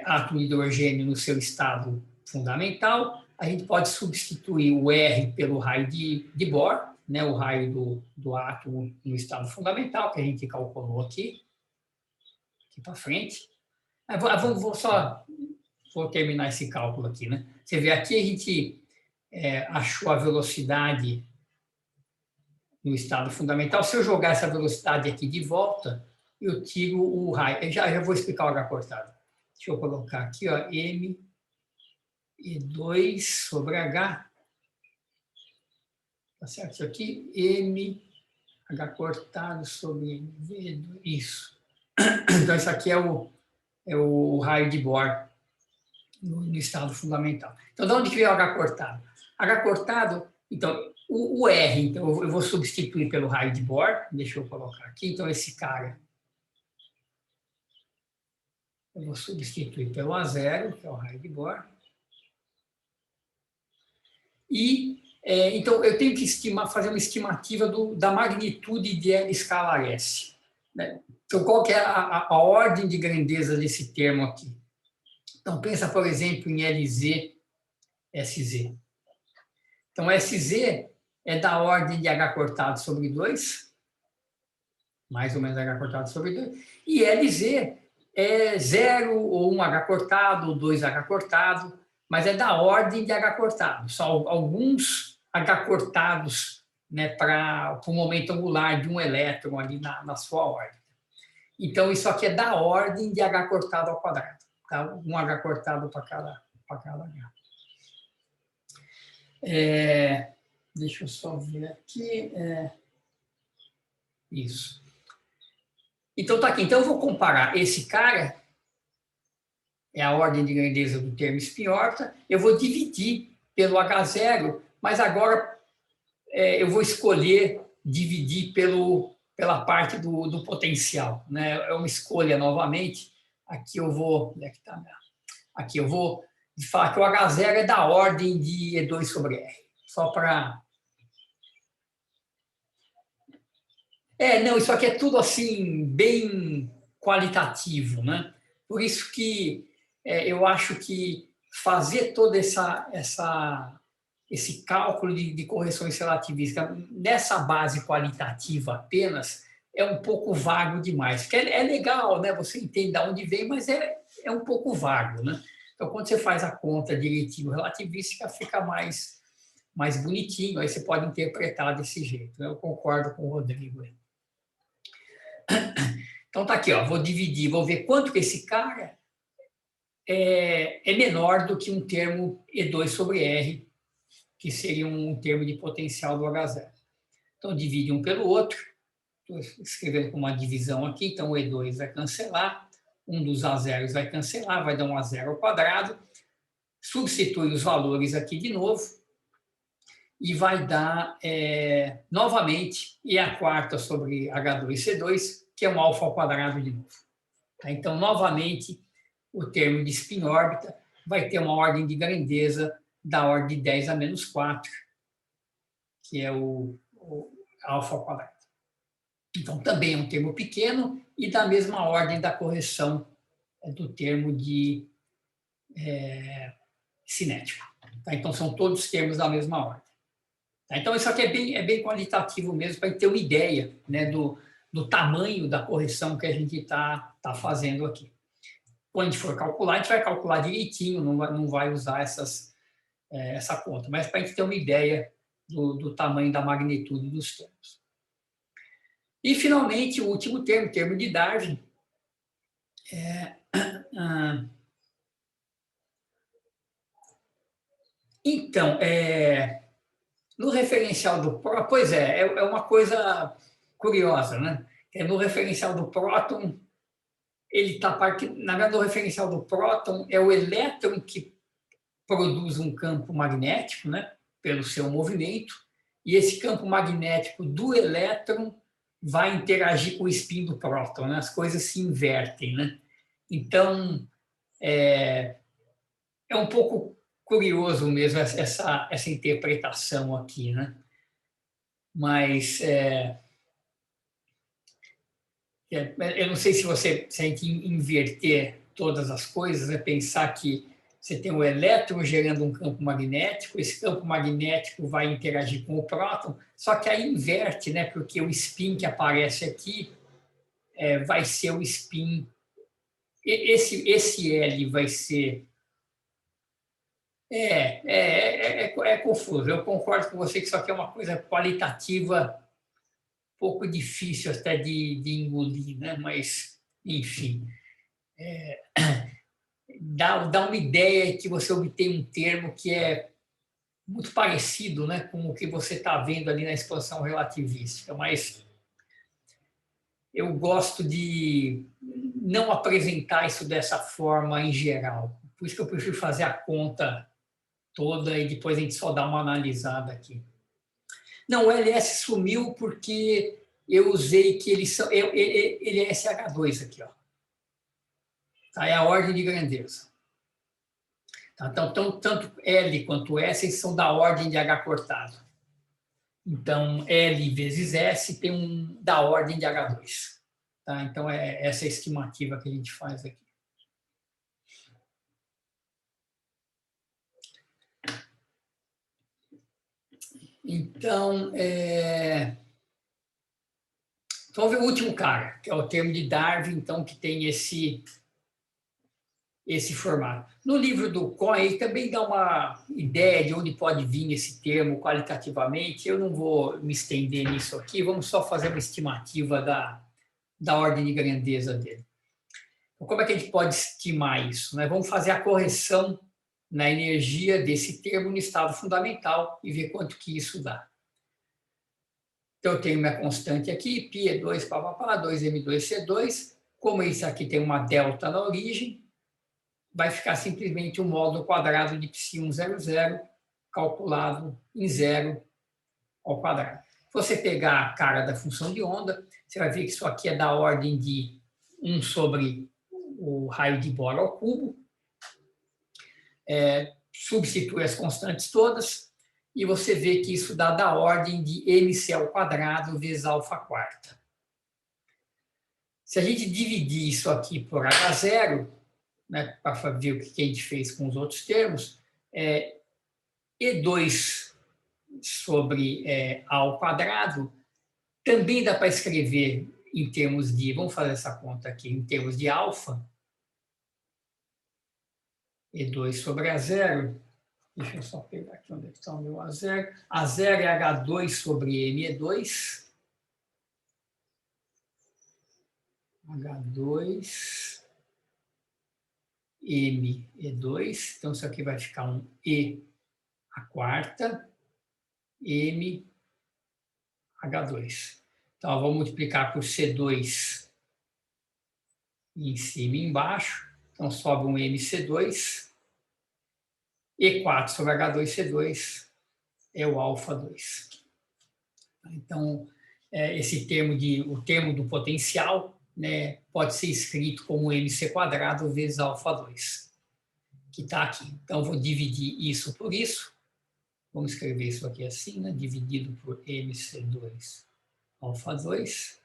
átomo de hidrogênio no seu estado fundamental, a gente pode substituir o R pelo raio de Bohr, né, o raio do átomo no estado fundamental, que a gente calculou aqui para frente. Vou terminar esse cálculo aqui. Né? Você vê aqui, a gente achou a velocidade no estado fundamental. Se eu jogar essa velocidade aqui de volta, eu tiro o raio. Eu já vou explicar o H cortado. Deixa eu colocar aqui, ó, M E2 sobre H. Tá certo? Isso aqui, M, H cortado sobre V2. Isso. Então, isso aqui é o raio de Bohr no estado fundamental. Então, de onde que veio o H cortado? H cortado, então, o R, então, eu vou substituir pelo raio de Bohr. Deixa eu colocar aqui. Então, esse cara, eu vou substituir pelo A0, que é o raio de Bohr. E, então, eu tenho que fazer uma estimativa da magnitude de L escalar S. Né? Então, qual que é a ordem de grandeza desse termo aqui? Então, pensa, por exemplo, em LZ, SZ. Então, SZ é da ordem de H cortado sobre 2, mais ou menos H cortado sobre 2, e LZ é 0 ou 1 H cortado, ou 2 H cortado, mas é da ordem de H cortado. São alguns H cortados, né, para o momento angular de um elétron ali na sua órbita. Então, isso aqui é da ordem de H cortado ao quadrado. Tá? Um H cortado para cada H. Deixa eu só ver aqui. Isso. Então, tá aqui. Então, eu vou comparar esse cara, é a ordem de grandeza do termo spin-órbita, eu vou dividir pelo H0, mas agora eu vou escolher dividir pela parte do potencial. Né? É uma escolha novamente. Aqui eu vou... Onde é que tá? Aqui eu vou falar que o H0 é da ordem de E2 sobre R. Só para... Não, isso aqui é tudo assim, bem qualitativo, né? Por isso que eu acho que fazer todo esse cálculo de correções relativísticas nessa base qualitativa apenas é um pouco vago demais. Porque é legal, né? Você entende de onde vem, mas é um pouco vago, né? Então, quando você faz a conta direitinho relativística, fica mais bonitinho, aí você pode interpretar desse jeito. Eu concordo com o Rodrigo. Então, tá aqui, ó, vou dividir, vou ver quanto que esse cara é menor do que um termo E2 sobre R, que seria um termo de potencial do H0. Então, divide um pelo outro. Estou escrevendo com uma divisão aqui, então o E2 vai cancelar, um dos A0s vai cancelar, vai dar um A0 ao quadrado, substitui os valores aqui de novo, e vai dar, novamente, E a quarta sobre H2C2, que é um alfa ao quadrado de novo. Então, novamente, o termo de spin-órbita vai ter uma ordem de grandeza da ordem de 10 a menos 4, que é o alfa ao quadrado. Então, também é um termo pequeno e da mesma ordem da correção do termo de cinético. Tá? Então, são todos termos da mesma ordem. Tá? Então, isso aqui é bem qualitativo mesmo, para ter uma ideia, né, do tamanho da correção que a gente está fazendo aqui. Quando a gente for calcular, a gente vai calcular direitinho, não vai usar essa conta, mas para a gente ter uma ideia do tamanho da magnitude dos termos. E, finalmente, o último termo, o termo de Darwin. Então, no referencial do próton, pois é uma coisa curiosa, né? No referencial do próton, ele está na verdade, no referencial do próton é o elétron que produz um campo magnético, né? Pelo seu movimento, e esse campo magnético do elétron vai interagir com o spin do próton, né? As coisas se invertem, né? Então, é um pouco curioso mesmo essa interpretação aqui, né? Mas eu não sei se a gente inverter todas as coisas, é pensar que você tem o elétron gerando um campo magnético, esse campo magnético vai interagir com o próton, só que aí inverte, né? Porque o spin que aparece aqui vai ser o spin. Esse L vai ser. É confuso. Eu concordo com você que isso aqui é uma coisa qualitativa, um pouco difícil até de engolir, né? Mas, enfim, dá uma ideia que você obtém um termo que é muito parecido, né, com o que você está vendo ali na expansão relativística, mas eu gosto de não apresentar isso dessa forma em geral. Por isso que eu prefiro fazer a conta toda e depois a gente só dá uma analisada aqui. Não, o LS sumiu porque eu usei que ele é SH2 aqui, ó. Tá, é a ordem de grandeza. Tá, então, tanto L quanto S são da ordem de H cortado. Então, L vezes S tem da ordem de H2. Tá? Então, é essa a estimativa que a gente faz aqui. Então, vamos ver o último cara, que é o termo de Darwin, então, que tem esse formato. No livro do Cohen, ele também dá uma ideia de onde pode vir esse termo qualitativamente. Eu não vou me estender nisso aqui, vamos só fazer uma estimativa da ordem de grandeza dele. Então, como é que a gente pode estimar isso, né? Vamos fazer a correção na energia desse termo no estado fundamental e ver quanto que isso dá. Então, eu tenho minha constante aqui, π é 2, 2m2c2. Como isso aqui tem uma delta na origem, vai ficar simplesmente o módulo quadrado de π100 calculado em 0 ao quadrado. Se você pegar a cara da função de onda, você vai ver que isso aqui é da ordem de 1 sobre o raio de Bohr ao cubo. Substitui as constantes todas e você vê que isso dá da ordem de mc ao quadrado vezes alfa quarta. Se a gente dividir isso aqui por H0, né, para ver o que a gente fez com os outros termos, E2 sobre A ao quadrado, também dá para escrever em termos de, vamos fazer essa conta aqui, em termos de alfa, E2 sobre A0, deixa eu só pegar aqui onde está o meu A0, A0 é H2 sobre ME2, H2, ME2, então isso aqui vai ficar um E a quarta, M, H2. Então, eu vou multiplicar por C2 em cima e embaixo. Então, sobe um MC2. E4 sobre H2C2 é o alfa 2. Então, esse termo o termo do potencial, né, pode ser escrito como MC² vezes alfa 2. que está aqui. Então, eu vou dividir isso por isso. Vamos escrever isso aqui assim, né? Dividido por MC2 alfa 2.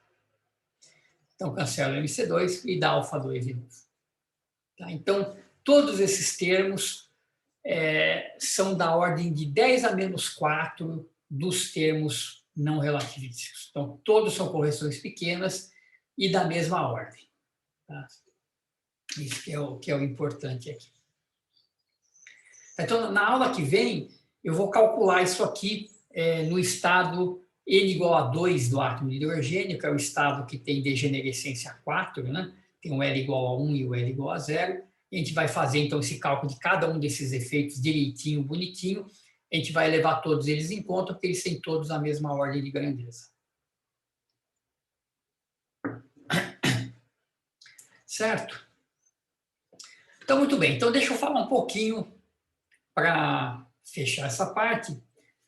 Então, cancela o MC2 e dá alfa 2 de novo. Tá? Então, todos esses termos são da ordem de 10 a menos 4 dos termos não relativísticos. Então, todos são correções pequenas e da mesma ordem. Tá? Isso que é o importante aqui. Então, na aula que vem, eu vou calcular isso aqui no estado N igual a 2 do átomo de hidrogênio, que é o estado que tem degenerescência 4, né? Tem o L igual a 1 e o L igual a 0. A gente vai fazer, então, esse cálculo de cada um desses efeitos direitinho, bonitinho. A gente vai levar todos eles em conta, porque eles têm todos a mesma ordem de grandeza. Certo? Então, muito bem. Então, deixa eu falar um pouquinho, para fechar essa parte,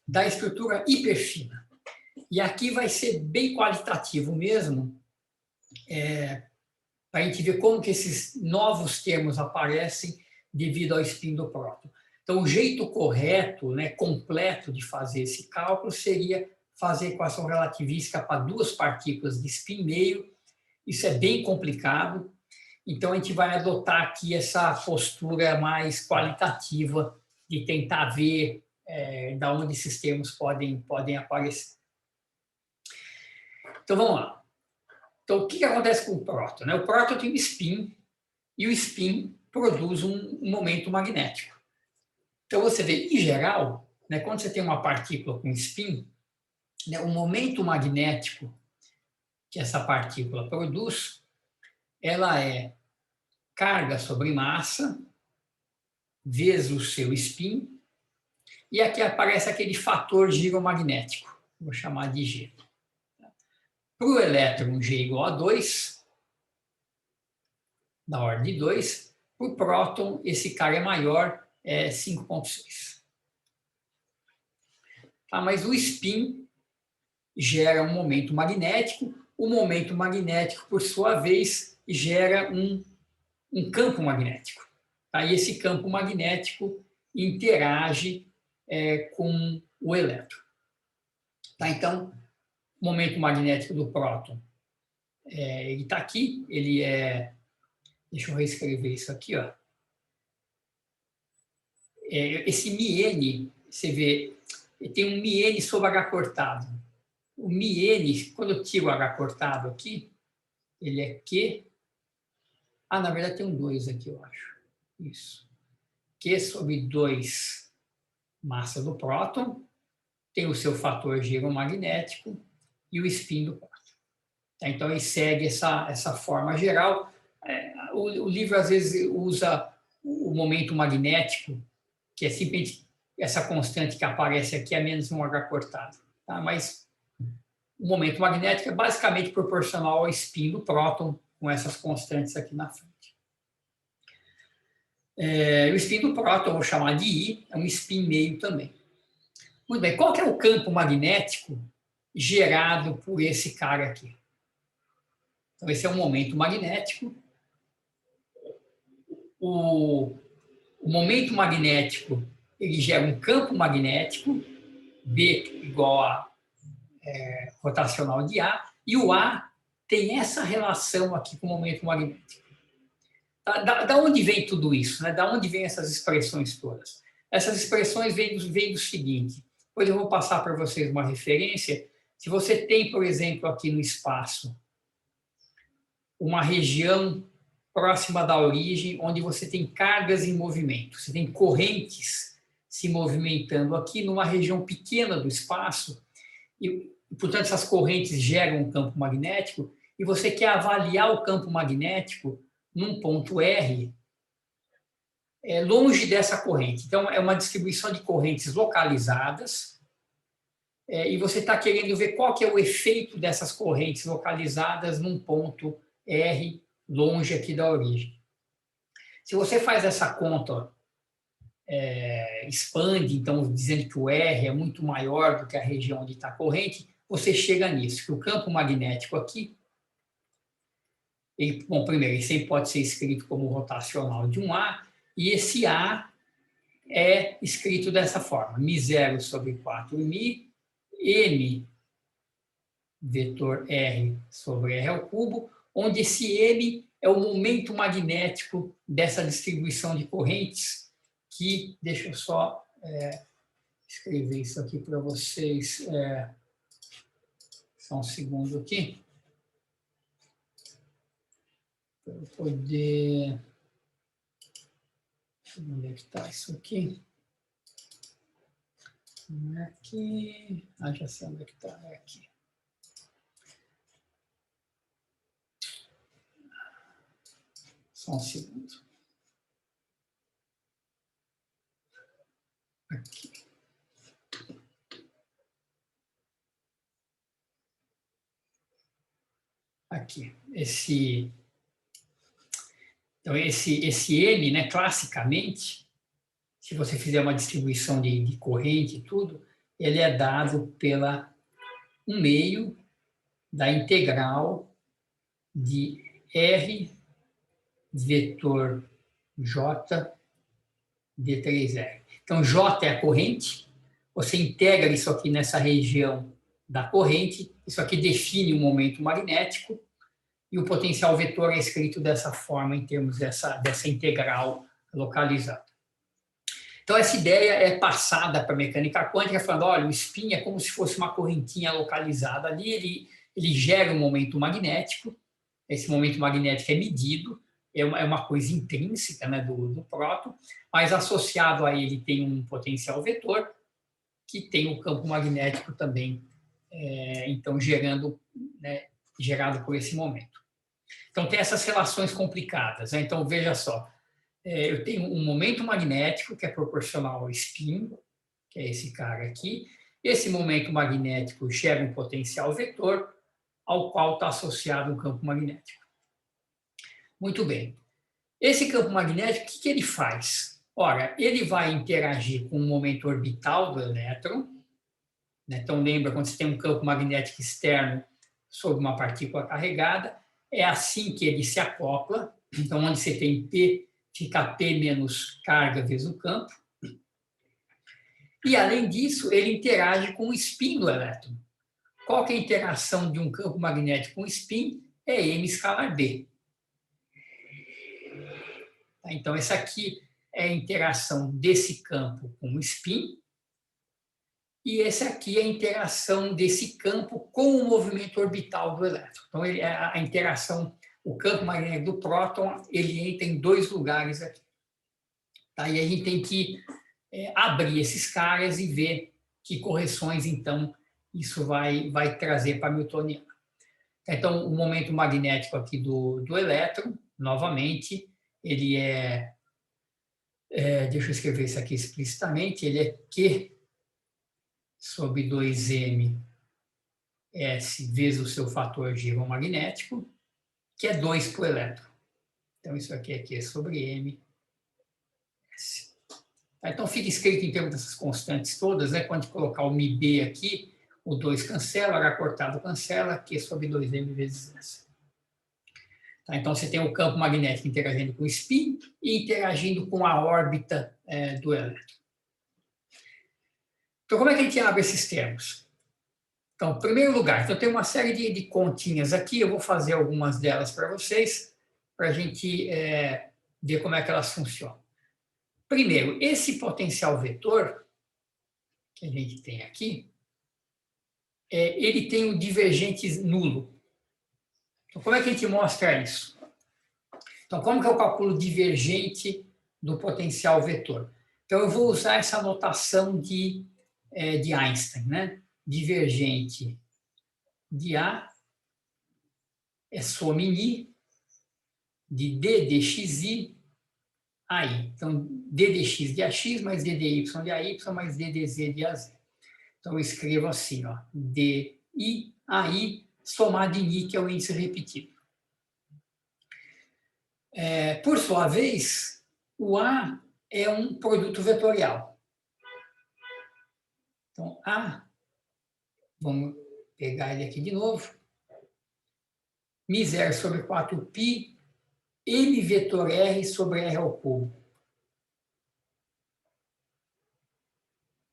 da estrutura hiperfina. E aqui vai ser bem qualitativo mesmo, para a gente ver como que esses novos termos aparecem devido ao spin do próton. Então, o jeito correto, né, completo de fazer esse cálculo seria fazer a equação relativística para duas partículas de spin meio. Isso é bem complicado. Então, a gente vai adotar aqui essa postura mais qualitativa de tentar ver da onde esses termos podem aparecer. Então, vamos lá. Então, o que acontece com o próton? O próton tem um spin, e o spin produz um momento magnético. Então, você vê, em geral, quando você tem uma partícula com spin, o momento magnético que essa partícula produz, ela é carga sobre massa, vezes o seu spin, e aqui aparece aquele fator giromagnético, vou chamar de G. Para o elétron, G igual a 2, da ordem de 2. Para o próton, esse cara é maior, é 5,6. Tá, mas o spin gera um momento magnético. O momento magnético, por sua vez, gera um campo magnético. Tá? E esse campo magnético interage com o elétron. Tá? Então, o momento magnético do próton, ele está aqui, ele é... Deixa eu reescrever isso aqui, ó. Esse μn, você vê, tem um μn sobre H cortado. O μn, quando eu tiro o H cortado aqui, ele é Q. Na verdade tem um 2 aqui, eu acho. Isso. Q sobre 2 massa do próton, tem o seu fator giromagnético e o spin do próton. Então, ele segue essa forma geral. O livro, às vezes, usa o momento magnético, que é simplesmente essa constante que aparece aqui, é menos um H cortado. Tá? Mas o momento magnético é basicamente proporcional ao spin do próton, com essas constantes aqui na frente. O spin do próton, eu vou chamar de I, é um spin meio também. Muito bem, qual que é o campo magnético gerado por esse cara aqui? Então, esse é um momento magnético. O momento magnético, ele gera um campo magnético, B igual a rotacional de A, e o A tem essa relação aqui com o momento magnético. Da onde vem tudo isso? Da onde vem essas expressões todas? Essas expressões vêm do seguinte, depois eu vou passar para vocês uma referência. Se você tem, por exemplo, aqui no espaço, uma região próxima da origem, onde você tem cargas em movimento, você tem correntes se movimentando aqui numa região pequena do espaço, e, portanto, essas correntes geram um campo magnético, e você quer avaliar o campo magnético num ponto R, longe dessa corrente. Então, é uma distribuição de correntes localizadas, e você está querendo ver qual que é o efeito dessas correntes localizadas num ponto R, longe aqui da origem. Se você faz essa conta, expande, então, dizendo que o R é muito maior do que a região onde está a corrente, você chega nisso, que o campo magnético aqui, primeiro, ele sempre pode ser escrito como rotacional de um A, e esse A é escrito dessa forma, μ0 sobre 4μ, m vetor R sobre R ao cubo, onde esse M é o momento magnético dessa distribuição de correntes, que, deixa eu só escrever isso aqui para vocês, só um segundo aqui, para eu poder... Onde é que está isso aqui? Aqui, já sei onde é que está, é aqui. Só um segundo. Aqui. Aqui. Então, esse M, né, classicamente, se você fizer uma distribuição de corrente e tudo, ele é dado pela 1/2 da integral de R vetor J d3R. Então, J é a corrente, você integra isso aqui nessa região da corrente, isso aqui define o momento magnético, e o potencial vetor é escrito dessa forma, em termos dessa integral localizada. Então, essa ideia é passada para a mecânica quântica, falando, olha, o spin é como se fosse uma correntinha localizada ali, ele gera um momento magnético, esse momento magnético é medido, é uma coisa intrínseca, né, do próton, mas associado a ele tem um potencial vetor, que tem um campo magnético também, então, gerado por esse momento. Então, tem essas relações complicadas, né? Então, veja só, eu tenho um momento magnético que é proporcional ao spin, que é esse cara aqui. Esse momento magnético gera um potencial vetor ao qual está associado um campo magnético. Muito bem. Esse campo magnético, o que ele faz? Ora, ele vai interagir com o momento orbital do elétron, né? Então, lembra quando você tem um campo magnético externo sobre uma partícula carregada, é assim que ele se acopla. Então, onde você tem P, fica P menos carga vezes o campo. E, além disso, ele interage com o spin do elétron. Qual que é a interação de um campo magnético com spin? É M escalar B. Então, essa aqui é a interação desse campo com o spin, e essa aqui é a interação desse campo com o movimento orbital do elétron. Então, a interação, o campo magnético do próton, ele entra em dois lugares aqui. Tá? E a gente tem que abrir esses caras e ver que correções, então, isso vai trazer para a newtoniana. Então, o momento magnético aqui do elétron, novamente, ele deixa eu escrever isso aqui explicitamente, ele é Q sobre 2m S vezes o seu fator giromagnético, que é 2 para o elétron. Então, isso aqui é Q sobre m S. Então, fica escrito em termos dessas constantes todas, né? Quando colocar o μB aqui, o 2 cancela, H cortado cancela, Q sobre 2m vezes S. Então, você tem o campo magnético interagindo com o spin e interagindo com a órbita do elétron. Então, como é que a gente abre esses termos? Então, em primeiro lugar, eu tenho uma série de continhas aqui, eu vou fazer algumas delas para vocês, para a gente ver como é que elas funcionam. Primeiro, esse potencial vetor que a gente tem aqui, ele tem um divergente nulo. Então, como é que a gente mostra isso? Então, como que eu calculo o divergente do potencial vetor? Então, eu vou usar essa notação de Einstein, né? Divergente de A é soma em I de D dxi a I. Então, D dx de AX mais D dy de AY mais D dz de AZ. Então, eu escrevo assim, ó, DI AI somado em I, que é o índice repetido. Por sua vez, o A é um produto vetorial. Então, A, vamos pegar ele aqui de novo, μ0 sobre 4π, M vetor R sobre R ao cubo.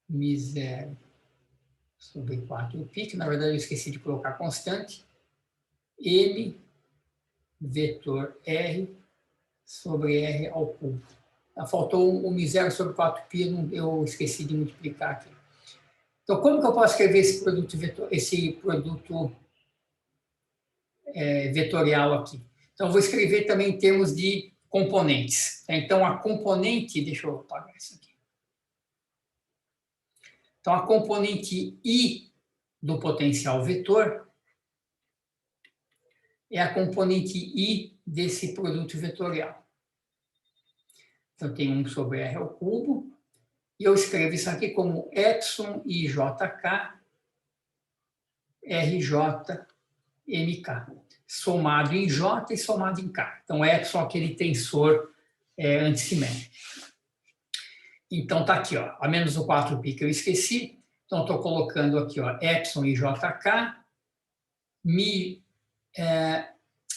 μ0 sobre 4π, que na verdade eu esqueci de colocar constante, m vetor r sobre r ao cubo. Faltou o μ0 sobre 4π, eu esqueci de multiplicar aqui. Então, como que eu posso escrever esse produto vetorial aqui? Então, eu vou escrever também em termos de componentes. Então, a componente, deixa eu apagar isso aqui. Então, a componente I do potencial vetor é a componente I desse produto vetorial. Então, tem 1 sobre R ao cubo, e eu escrevo isso aqui como epsilon IJK RJ MK, somado em J e somado em K. Então, epsilon é aquele tensor antissimétrico. Então, está aqui, ó, a menos o 4π que eu esqueci. Então, estou colocando aqui, ó, epsilon IJK,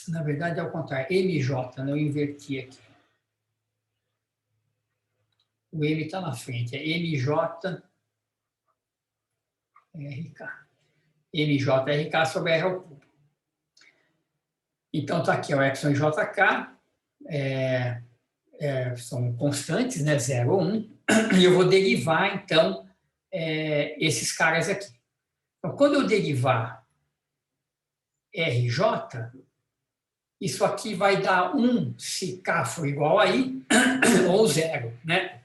na verdade é ao contrário, MJ, né? Eu inverti aqui. O M está na frente, é MJ RK. MJ RK sobre R ao cubo. Então, está aqui, ó, epsilon JK, são constantes, né, 0 ou 1, e eu vou derivar, então, esses caras aqui. Então, quando eu derivar RJ, isso aqui vai dar 1 se K for igual a I, ou 0, né?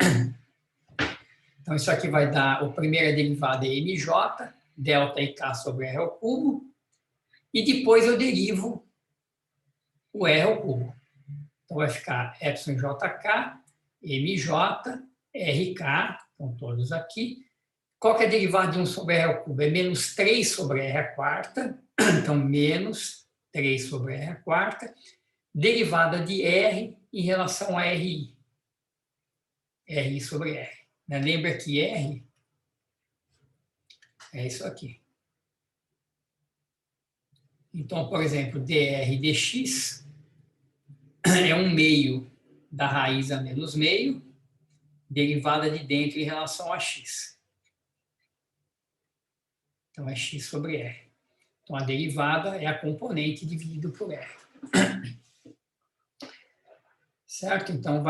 Então, isso aqui vai dar, a primeira derivada é MJ, delta IK sobre R ao cubo, e depois eu derivo o R ao cubo. Então, vai ficar epsilon JK, MJ, RK, estão todos aqui. Qual que é a derivada de 1 sobre R ao cubo? É menos 3 sobre R à quarta, então, menos 3 sobre R à quarta, derivada de R em relação a RI. RI sobre R. Lembra que R é isso aqui. Então, por exemplo, dr dx é 1/2 da raiz a menos meio, derivada de dentro em relação a x. Então, é x sobre r. Então, a derivada é a componente dividido por r. Certo? Então,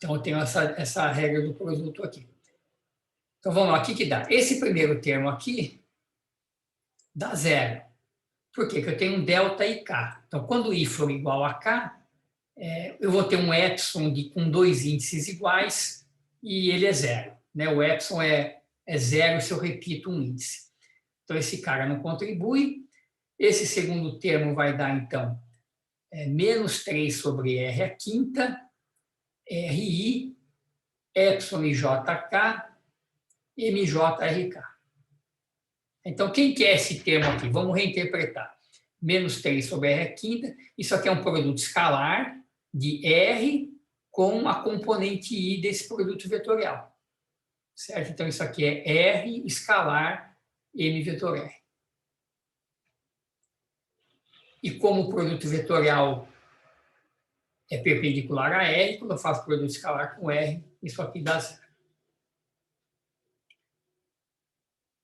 eu tenho essa regra do produto aqui. Então, vamos lá, o que dá? Esse primeiro termo aqui dá 0. Por quê? Porque eu tenho um delta IK. Então, quando I for igual a K, eu vou ter um epsilon com 2 índices iguais e ele é 0. Né? O epsilon é 0 se eu repito um índice. Então, esse cara não contribui. Esse segundo termo vai dar, então, menos 3 sobre R à quinta, RI, epsilon IJK, MJRK. Então, quem que é esse termo aqui? Vamos reinterpretar. Menos 3 sobre R à quinta. Isso aqui é um produto escalar de R com a componente I desse produto vetorial. Certo? Então, isso aqui é R escalar M vetor R. E como o produto vetorial é perpendicular a R, quando eu faço produto escalar com R, isso aqui dá 0.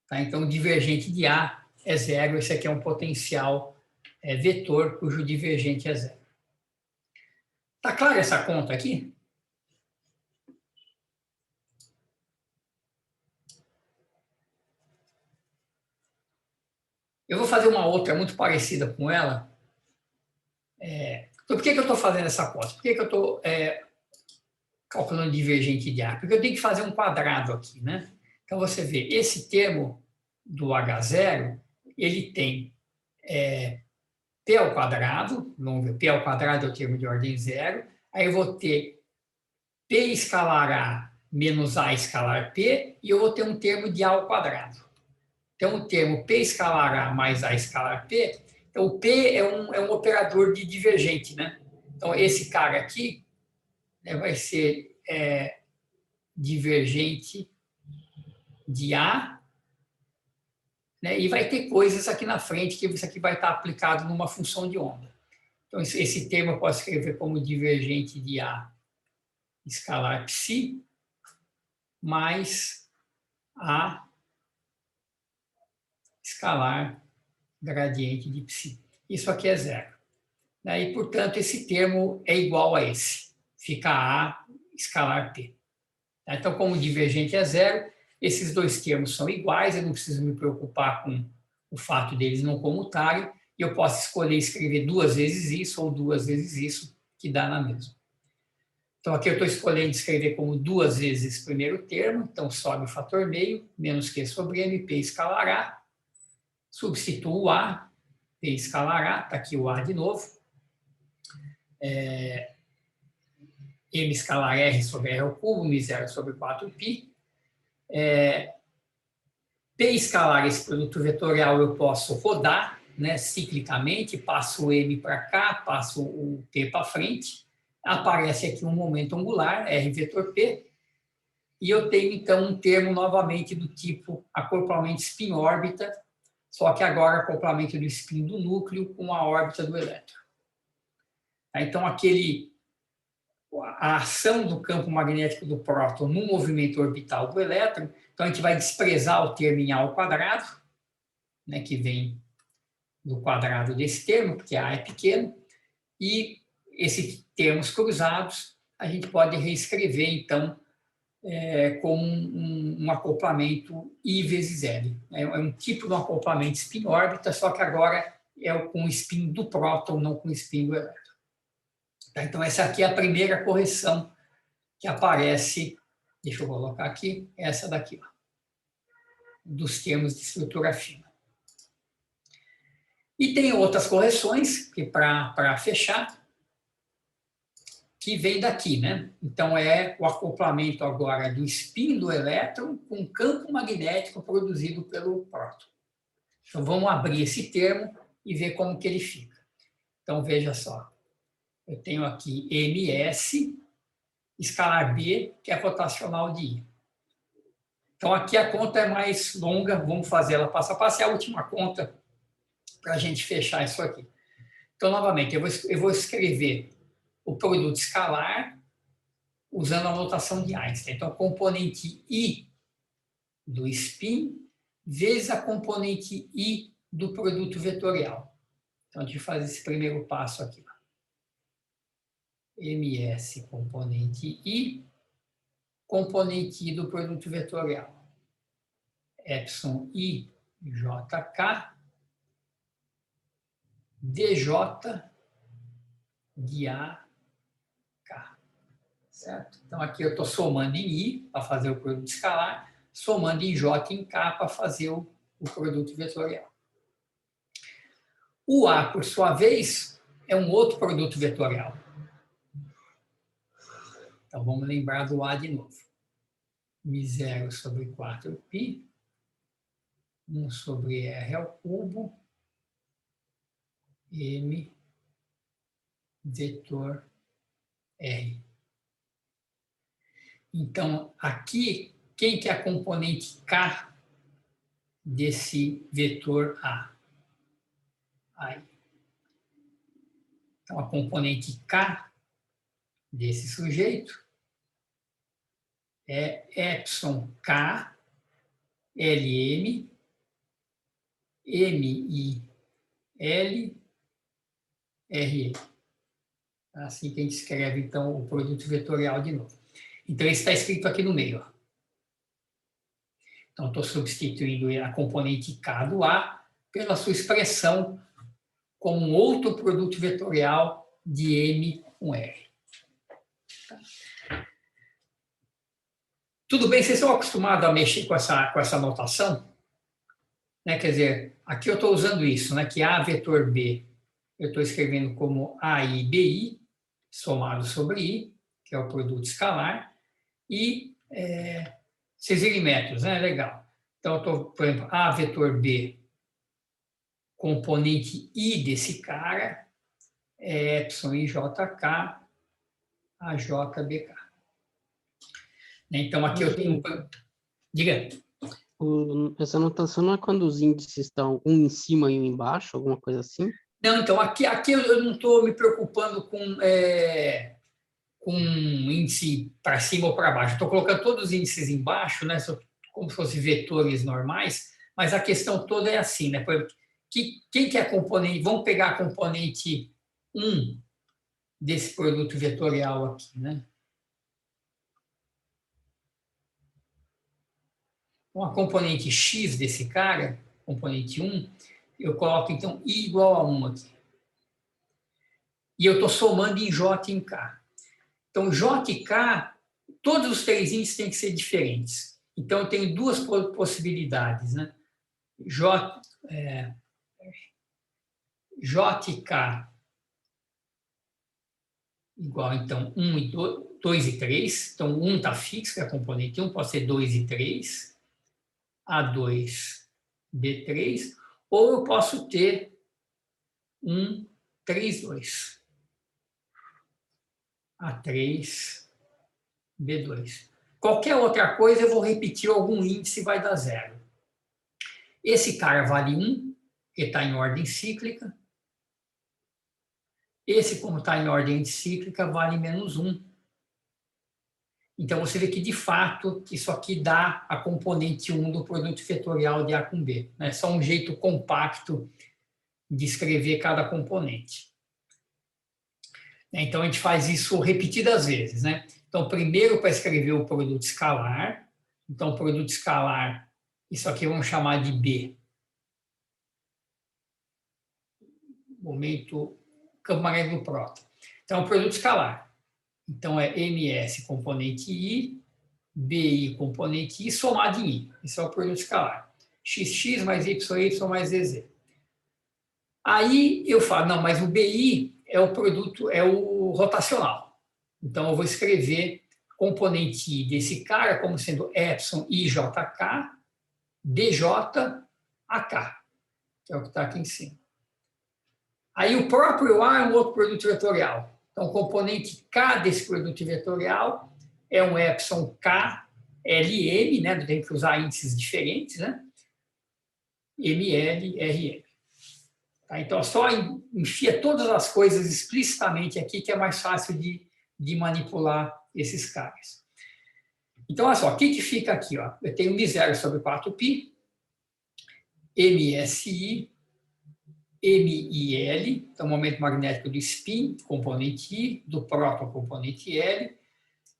Tá? Então, o divergente de A é 0. Esse aqui é um potencial vetor cujo divergente é 0. Está clara essa conta aqui? Eu vou fazer uma outra muito parecida com ela. Então, por que eu estou fazendo essa conta? Por que eu estou calculando divergente de A? Porque eu tenho que fazer um quadrado aqui, né? Então, você vê, esse termo do H0, ele tem P ao quadrado, vamos ver, P ao quadrado é o termo de ordem 0, aí eu vou ter P escalar A menos A escalar P, e eu vou ter um termo de A ao quadrado. Então, o termo P escalar A mais A escalar P, então o P é um operador de divergente, né? Então, esse cara aqui vai ser divergente de A, né? E vai ter coisas aqui na frente que isso aqui vai estar aplicado numa função de onda. Então, esse termo eu posso escrever como divergente de A escalar psi mais A escalar gradiente de psi. Isso aqui é zero. E, portanto, esse termo é igual a esse. Fica A escalar P. Então, como o divergente é zero, esses dois termos são iguais, eu não preciso me preocupar com o fato deles não comutarem, e eu posso escolher escrever duas vezes isso ou duas vezes isso, que dá na mesma. Então, aqui eu estou escolhendo escrever como duas vezes esse primeiro termo, então sobe o fator meio, menos Q sobre M, P escalar A, substituo o A, P escalar A, está aqui o A de novo, M escalar R sobre R ao cubo, μ0 sobre 4π. P escalar esse produto vetorial eu posso rodar, né, ciclicamente, passo o M para cá, passo o P para frente, aparece aqui um momento angular, R vetor P, e eu tenho então um termo novamente do tipo acoplamento spin-órbita, só que agora acoplamento do spin do núcleo com a órbita do elétron. Então, a ação do campo magnético do próton no movimento orbital do elétron, então a gente vai desprezar o termo em A ao quadrado, né, que vem do quadrado desse termo, porque A é pequeno, e esses termos cruzados a gente pode reescrever, então, como um acoplamento I vezes L. É um tipo de um acoplamento spin-órbita, só que agora é com o spin do próton, não com o spin do elétron. Então, essa aqui é a primeira correção que aparece, deixa eu colocar aqui, essa daqui, ó, dos termos de estrutura fina. E tem outras correções, que para fechar, que vem daqui, né? Então, é o acoplamento agora do spin do elétron com o campo magnético produzido pelo próton. Então, vamos abrir esse termo e ver como que ele fica. Então, veja só. Eu tenho aqui ms escalar B, que é rotacional de I. Então, aqui a conta é mais longa, vamos fazer ela passo a passo, é a última conta para a gente fechar isso aqui. Então, novamente, eu vou escrever o produto escalar usando a notação de Einstein. Então, componente I do spin vezes a componente I do produto vetorial. Então, a gente faz esse primeiro passo aqui. ms componente I do produto vetorial. Epsilon I JK DJ de AK. Certo? Então, aqui eu estou somando em I para fazer o produto escalar, somando em J e em K para fazer o produto vetorial. O A, por sua vez, é um outro produto vetorial. Então, vamos lembrar do A de novo. μ0 sobre 4π, 1 sobre R ao cubo, M vetor R. Então, aqui, quem que é a componente K desse vetor A? Aí. Então, a componente K desse sujeito é epsilon K LM MI L RE. Assim que a gente escreve, então, o produto vetorial de novo. Então, esse está escrito aqui no meio. Ó. Então, estou substituindo a componente K do A pela sua expressão como um outro produto vetorial de M com R. Tá. Tudo bem? Vocês estão acostumados a mexer com essa notação? Né? Quer dizer, aqui eu estou usando isso, né? Que A vetor B, eu estou escrevendo como AI BI, somado sobre I, que é o produto escalar, e vocês virem métodos, né? Legal. Então, eu estou, por exemplo, A vetor B, componente I desse cara, é epsilon IJK, AJBK. Então, aqui eu tenho... Diga. Essa notação não é quando os índices estão um em cima e um embaixo, alguma coisa assim? Não, então, aqui eu não estou me preocupando com índice para cima ou para baixo. Estou colocando todos os índices embaixo, né? como se fossem vetores normais, mas a questão toda é assim, né? Quem que é componente? Vamos pegar a componente 1 desse produto vetorial aqui, né? Então, a componente x desse cara, componente 1, eu coloco, então, i igual a 1 aqui. E eu estou somando em j e em k. Então, j e k, todos os três índices têm que ser diferentes. Então, eu tenho duas possibilidades, né? J e k igual, então, 1 e 2 e 3. Então, 1 está fixo, que é a componente 1, pode ser 2 e 3. A2, B3. Ou eu posso ter 1, 3, 2. A3, B2. Qualquer outra coisa, eu vou repetir algum índice e vai dar 0. Esse cara vale 1, porque está em ordem cíclica. Esse, como está em ordem anticíclica, vale menos 1. Então, você vê que, de fato, isso aqui dá a componente 1 do produto vetorial de A com B. É só um jeito compacto de escrever cada componente. Então, a gente faz isso repetidas vezes, né? Então, primeiro, para escrever o produto escalar. Então, o produto escalar, isso aqui vamos chamar de B. Momento, campo magnético do próton. Então, o produto escalar. Então, é ms componente i, bi componente i, somado em i. Isso é o produto escalar. xx mais y mais zz. Aí eu falo, não, mas o bi é o produto, é o rotacional. Então, eu vou escrever componente i desse cara como sendo epsilon ijk dj ak, que é o que está aqui em cima. Aí o próprio A é um outro produto vetorial. Então, o componente K desse produto vetorial é um epsilon K LM, né? Tem que usar índices diferentes, né? ML, RM. Tá? Então, só enfia todas as coisas explicitamente aqui, que é mais fácil de manipular esses caras. Então, olha só, o que fica aqui? Ó? Eu tenho μ0 sobre 4π, MSI, MIL, então momento magnético do spin, componente I, do próton, componente L.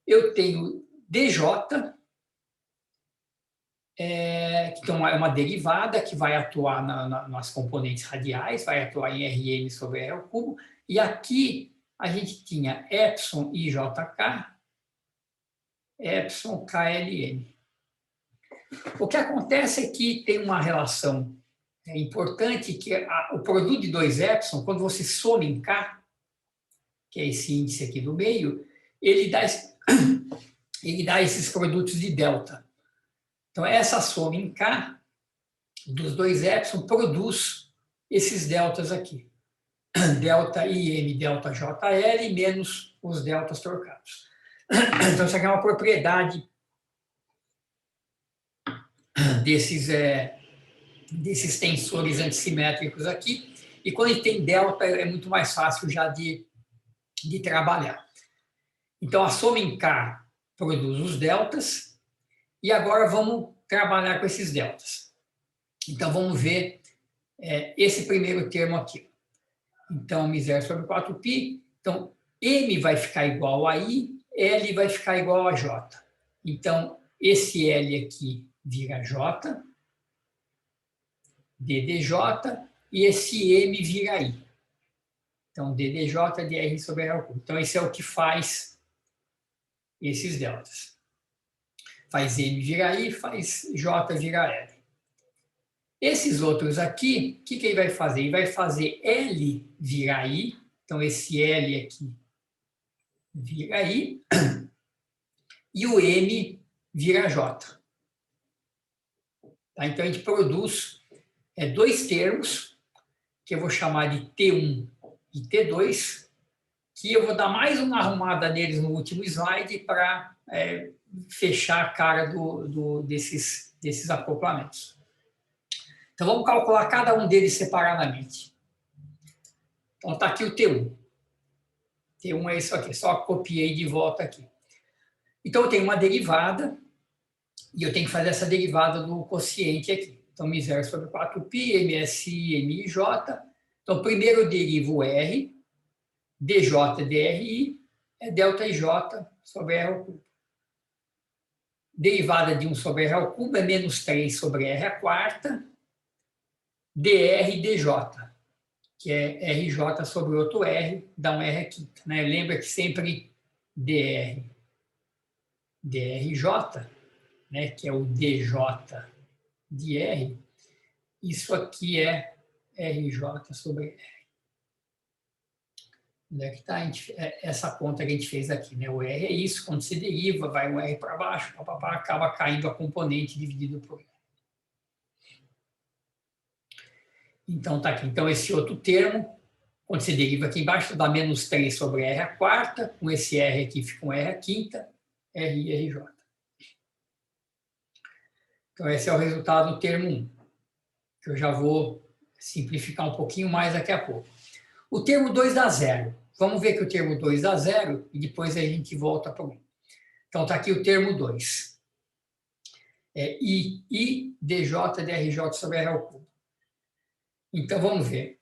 Eu tenho DJ, então é uma derivada que vai atuar nas componentes radiais, vai atuar em Rm sobre R ao cubo. E aqui a gente tinha epsilon IJK, epsilon KLM. O que acontece é que tem uma relação importante, que o produto de 2 epsilon, quando você soma em K, que é esse índice aqui do meio, ele dá esses produtos de delta. Então, essa soma em K dos 2 epsilon produz esses deltas aqui. Delta IM, delta JL, menos os deltas trocados. Então, isso aqui é uma propriedade desses tensores antissimétricos aqui. E quando ele tem delta, é muito mais fácil já de trabalhar. Então, a soma em K produz os deltas. E agora vamos trabalhar com esses deltas. Então, vamos ver esse primeiro termo aqui. Então, μ0 sobre 4π. Então, M vai ficar igual a I, L vai ficar igual a J. Então, esse L aqui vira J, DDJ, e esse M vira I. Então, DDJ de R sobre R ao cubo. Então, esse é o que faz esses deltas. Faz M virar I, faz J virar L. Esses outros aqui, o que ele vai fazer? Ele vai fazer L virar I, então esse L aqui vira I, e o M vira J. Tá? Então, a gente produz 2 termos, que eu vou chamar de T1 e T2, que eu vou dar mais uma arrumada neles no último slide para fechar a cara desses acoplamentos. Então, vamos calcular cada um deles separadamente. Então, está aqui o T1. T1 é isso aqui, só copiei de volta aqui. Então, eu tenho uma derivada, E eu tenho que fazer essa derivada do quociente aqui. Então, μ0 sobre 4π, MSI, MIJ. Então, primeiro eu derivo R, dj dRi, é ΔJ sobre R ao cubo. Derivada de 1 sobre R ao cubo é menos 3 sobre R à quarta, dr dj, que é RJ sobre outro R, dá um R à quinta. Né? Lembra que sempre dr dRJ, né, que é o dj de R, isso aqui é RJ sobre R. Onde é que está essa conta que a gente fez aqui? Né? O R é isso, quando se deriva, vai um R para baixo, acaba caindo a componente dividido por R. Então, está aqui. Então, esse outro termo, quando se deriva aqui embaixo, dá menos 3 sobre R à quarta, com esse R aqui fica um R à quinta, R e RJ. Então, esse é o resultado do termo 1, que eu já vou simplificar um pouquinho mais daqui a pouco. O termo 2 dá zero. Vamos ver que o termo 2 dá zero e depois a gente volta para o 1. Então, está aqui o termo 2. É I dj dRJ sobre R ao cubo. Então, vamos ver.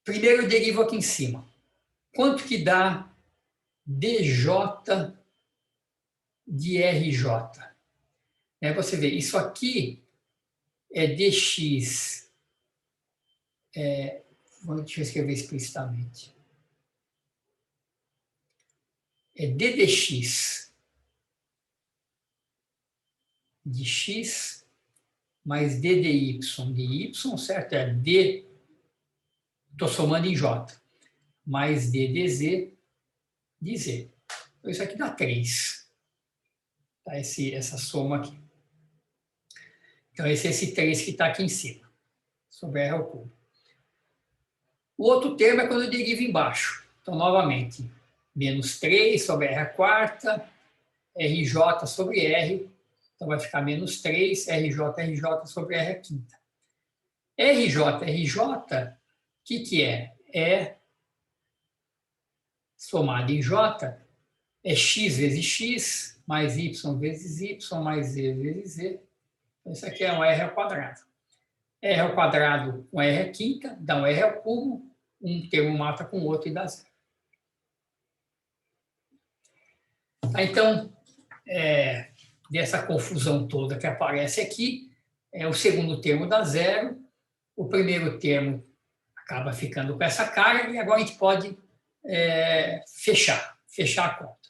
Primeiro eu derivo aqui em cima. Quanto que dá dj de RJ? Você vê, isso aqui é dx. Deixa eu escrever explicitamente. É d de x de x mais d de y, certo? É d, estou somando em j, mais d de z de z. Então, isso aqui dá 3. Tá? Essa soma aqui. Então, esse 3 que está aqui em cima, sobre R ao cubo. O outro termo é quando eu derivo embaixo. Então, novamente, menos 3 sobre R à quarta, RJ sobre R, então vai ficar menos 3, RJ sobre R à quinta. RJ, o que é? É somado em J, é x vezes x, mais y vezes y, mais z vezes z. Então, isso aqui é um R ao quadrado. R ao quadrado com R à quinta, dá um R ao cubo, um termo mata com o outro e dá zero. Então, dessa confusão toda que aparece aqui, o segundo termo dá zero, o primeiro termo acaba ficando com essa carga e agora a gente pode fechar a conta.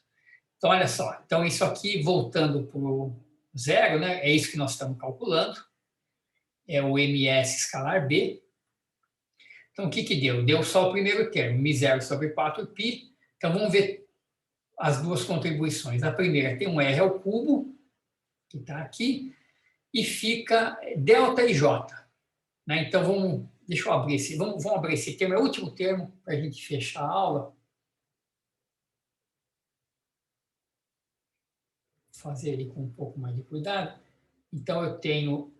Então, olha só, então isso aqui, voltando para o zero, né, é isso que nós estamos calculando, é o ms escalar b. Então, o que deu? Deu só o primeiro termo, μ0 sobre 4π. Então, vamos ver as duas contribuições. A primeira tem um R ao cubo, que está aqui, e fica ΔJ. Né? Então, deixa eu abrir vamos abrir esse termo, é o último termo para a gente fechar a aula. Vou fazer ele com um pouco mais de cuidado. Então, eu tenho...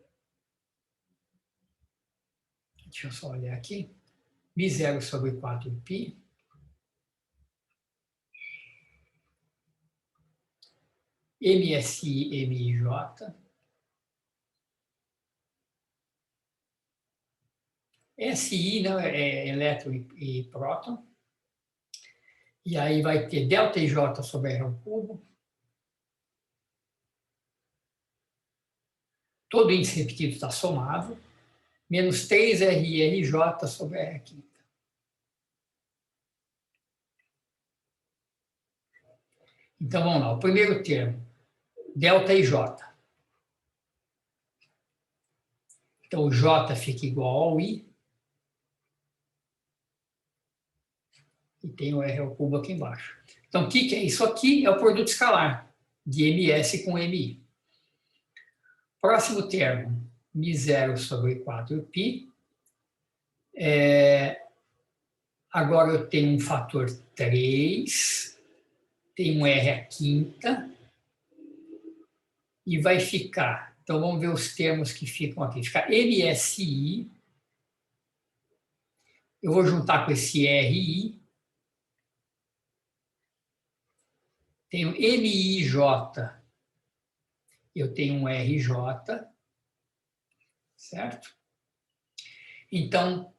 Deixa eu só olhar aqui. μ0 sobre 4π. MSI, MIJ. SI, não, é elétron e próton. E aí vai ter ΔJ sobre R ao cubo. Todo índice repetido está somado. Menos 3RJ sobre R à quinta. Então, vamos lá. O primeiro termo, ΔJ. Então, o J fica igual ao I. E tem o R ao cubo aqui embaixo. Então, o que é isso aqui? É o produto escalar de MS com MI. Próximo termo, μ0 sobre 4π. Agora eu tenho um fator 3, tem um R à quinta, e vai ficar... Então, vamos ver os termos que ficam aqui. Fica MSI, eu vou juntar com esse RI, tenho MIJ eu tenho um RJ, certo? Então, o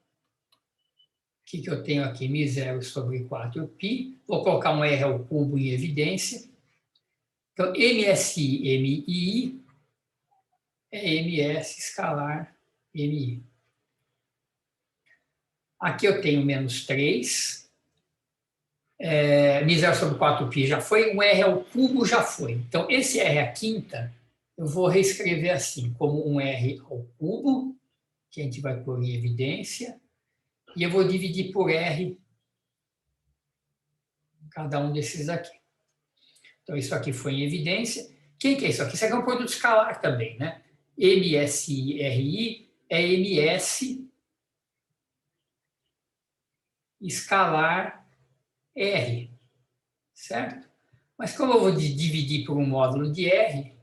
que eu tenho aqui? μ0 sobre 4π. Vou colocar um R ao cubo em evidência. Então, MSI, MI é MS escalar MI. Aqui eu tenho menos 3. μ0 sobre 4π já foi. Um R ao cubo já foi. Então, esse R à quinta, eu vou reescrever assim, como um R ao cubo, que a gente vai pôr em evidência, e eu vou dividir por R cada um desses aqui. Então, isso aqui foi em evidência. Quem que é isso aqui? Isso aqui é um produto escalar também, né? MSRI é MS escalar R, certo? Mas como eu vou dividir por um módulo de R,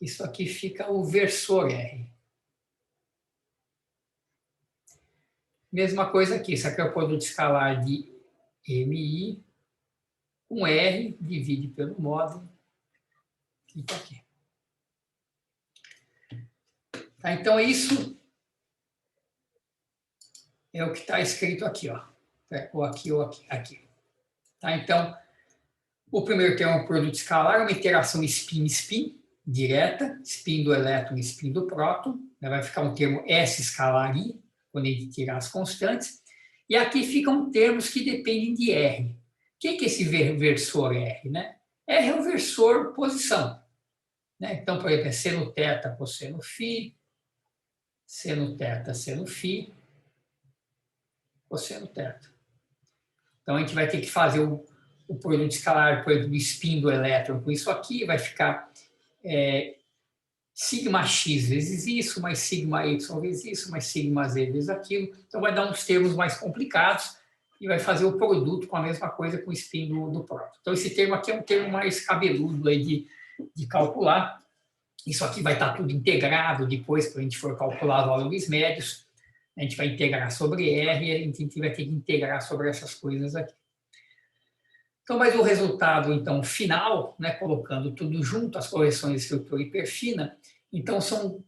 isso aqui fica o versor R. Mesma coisa aqui, isso aqui é o produto escalar de MI, um R, divide pelo módulo, fica aqui. Tá, então, isso é o que está escrito aqui, ó. Ou aqui, ou aqui. Aqui. Tá, então, o primeiro termo é um produto escalar, uma interação spin-spin, direta, spin do elétron e spin do próton. Vai ficar um termo S escalar I, quando a gente tirar as constantes. E aqui ficam termos que dependem de R. O que é esse versor R? Né? R é o versor posição. Né? Então, por exemplo, é seno θ, cosseno φ, seno θ, seno φ, cosseno θ. Então, a gente vai ter que fazer o produto escalar, por exemplo, do spin do elétron com isso aqui, vai ficar sigma x vezes isso, mais sigma y vezes isso, mais sigma z vezes aquilo. Então, vai dar uns termos mais complicados e vai fazer o produto com a mesma coisa com o spin do próton. Então, esse termo aqui é um termo mais cabeludo aí de calcular. Isso aqui vai estar tudo integrado depois, quando a gente for calcular valores médios. A gente vai integrar sobre R e a gente vai ter que integrar sobre essas coisas aqui. Então, mas o resultado, então, final, né, colocando tudo junto, as correções de estrutura hiperfina, então, são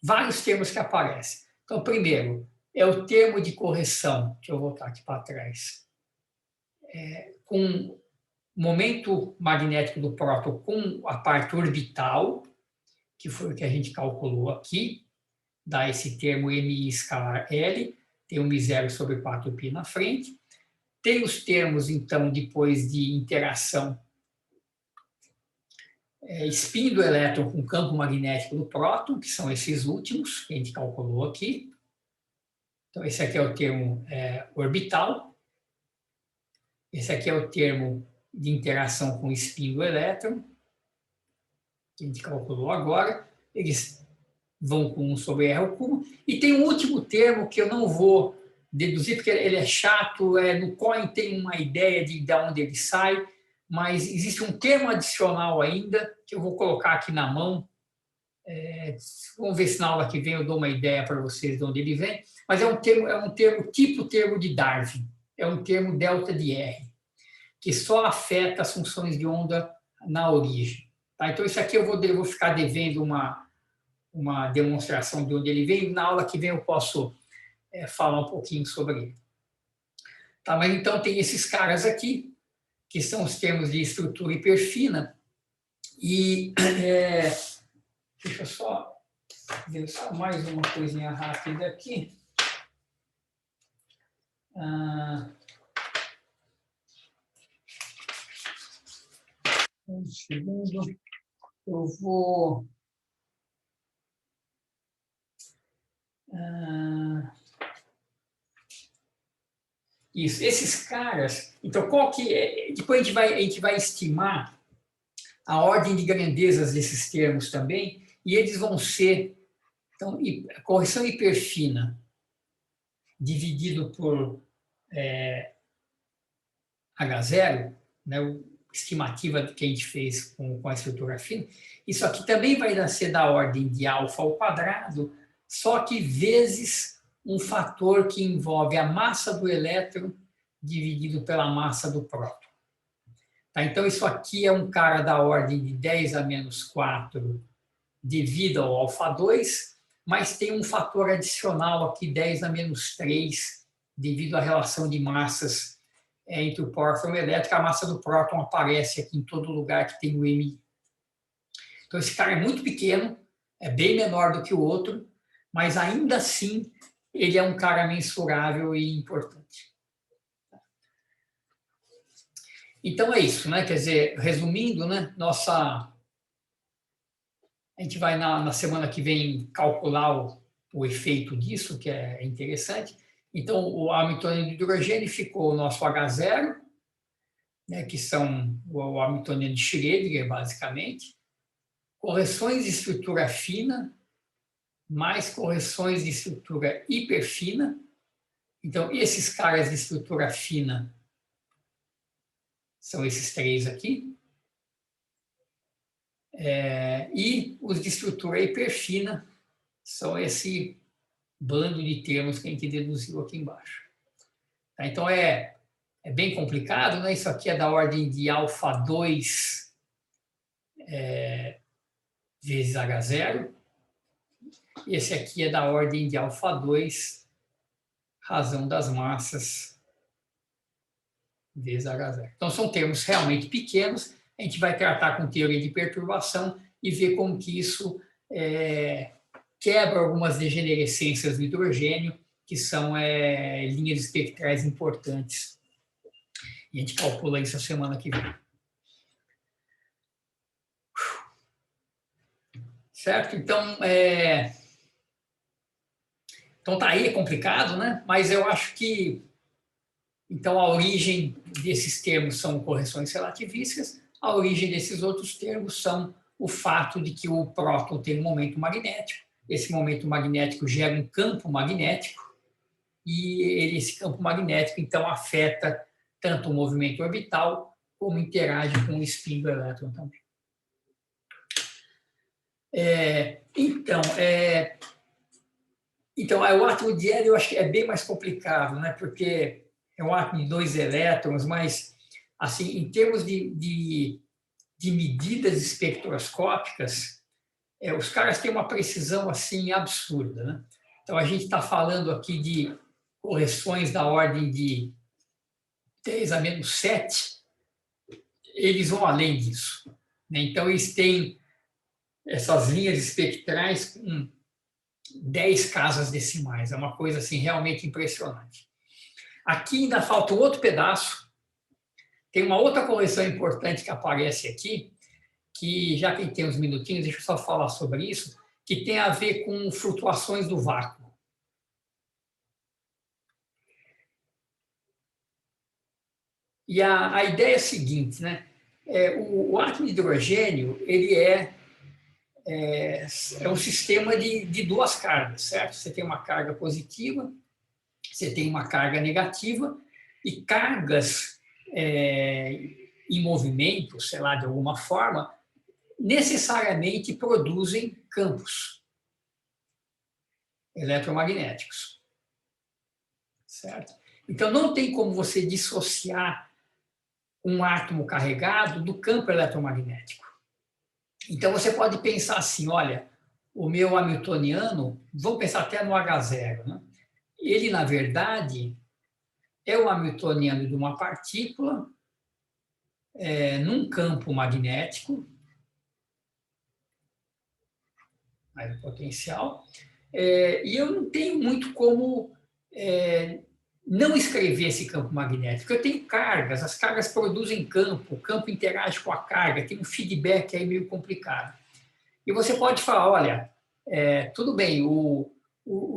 vários termos que aparecem. Então, primeiro, é o termo de correção, deixa eu voltar aqui para trás, com momento magnético do próton com a parte orbital, que foi o que a gente calculou aqui, dá esse termo MI escalar L, tem um μ0 sobre 4π na frente. Tem os termos, então, depois de interação, spin do elétron com campo magnético do próton, que são esses últimos que a gente calculou aqui. Então, esse aqui é o termo orbital. Esse aqui é o termo de interação com o spin do elétron, que a gente calculou agora. Eles vão com 1 sobre R ao cubo. E tem um último termo que eu não vou deduzir, porque ele é chato, no COIN tem uma ideia de onde ele sai, mas existe um termo adicional ainda, que eu vou colocar aqui na mão. Vamos ver se na aula que vem eu dou uma ideia para vocês de onde ele vem, mas é um termo tipo termo de Darwin, é um termo delta de R, que só afeta as funções de onda na origem. Tá? Então, isso aqui eu vou ficar devendo uma demonstração de onde ele vem, na aula que vem eu posso falar um pouquinho sobre ele. Tá, mas então tem esses caras aqui, que são os termos de estrutura hiperfina, e deixa eu só ver só mais uma coisinha rápida aqui. Um segundo, eu vou... Isso, esses caras, então qual que é? Depois a gente vai estimar a ordem de grandezas desses termos também, e eles vão ser, então, correção hiperfina dividido por H0, né, a estimativa que a gente fez com a estrutura fina, isso aqui também vai ser da ordem de alfa ao quadrado, só que vezes um fator que envolve a massa do elétron dividido pela massa do próton. Tá? Então, isso aqui é um cara da ordem de 10 a menos 4 devido ao alfa-2, mas tem um fator adicional aqui, 10 a menos 3, devido à relação de massas entre o próton e o elétron. A massa do próton aparece aqui em todo lugar que tem o MI. Então, esse cara é muito pequeno, é bem menor do que o outro, mas ainda assim ele é um cara mensurável e importante. Então é isso, né? Quer dizer, resumindo, né? A gente vai na semana que vem calcular o efeito disso, que é interessante. Então, o hamiltoniano de hidrogênio ficou o nosso H0, né? Que são o hamiltoniano de Schrödinger, basicamente. Correções de estrutura fina, mais correções de estrutura hiperfina. Então, esses caras de estrutura fina são esses três aqui. E os de estrutura hiperfina são esse bando de termos que a gente deduziu aqui embaixo. Tá? Então, é bem complicado, né? Isso aqui é da ordem de alfa-2 vezes H0. Esse aqui é da ordem de alfa-2 razão das massas vezes H0. Então, são termos realmente pequenos. A gente vai tratar com teoria de perturbação e ver como que isso quebra algumas degenerescências do hidrogênio, que são linhas espectrais importantes. E a gente calcula isso a semana que vem. Certo? Então, tá aí, é complicado, né? Mas eu acho que então, a origem desses termos são correções relativísticas, a origem desses outros termos são o fato de que o próton tem um momento magnético, esse momento magnético gera um campo magnético, e esse campo magnético, então, afeta tanto o movimento orbital, como interage com o spin do elétron também. Então, o átomo de hélio eu acho que é bem mais complicado, né? Porque é um átomo de 2 elétrons, mas, assim, em termos de medidas espectroscópicas, os caras têm uma precisão, assim, absurda, né? Então, a gente está falando aqui de correções da ordem de 10 a menos 7, eles vão além disso, né? Então, eles têm essas linhas espectrais com 10 casas decimais, é uma coisa, assim, realmente impressionante. Aqui ainda falta um outro pedaço. Tem uma outra correção importante que aparece aqui, que já que tem uns minutinhos, deixa eu só falar sobre isso, que tem a ver com flutuações do vácuo. E a ideia é a seguinte, né? O átomo de hidrogênio ele é um sistema de duas cargas, certo? Você tem uma carga positiva, você tem uma carga negativa, e cargas em movimento, sei lá, de alguma forma, necessariamente produzem campos eletromagnéticos, certo? Então, não tem como você dissociar um átomo carregado do campo eletromagnético. Então, você pode pensar assim, olha, o meu hamiltoniano, vamos pensar até no H0, né? Ele, na verdade, é o hamiltoniano de uma partícula num campo magnético, mais o potencial, e eu não tenho muito como não escrever esse campo magnético. Eu tenho cargas, as cargas produzem campo, o campo interage com a carga, tem um feedback aí meio complicado. E você pode falar, olha, tudo bem, o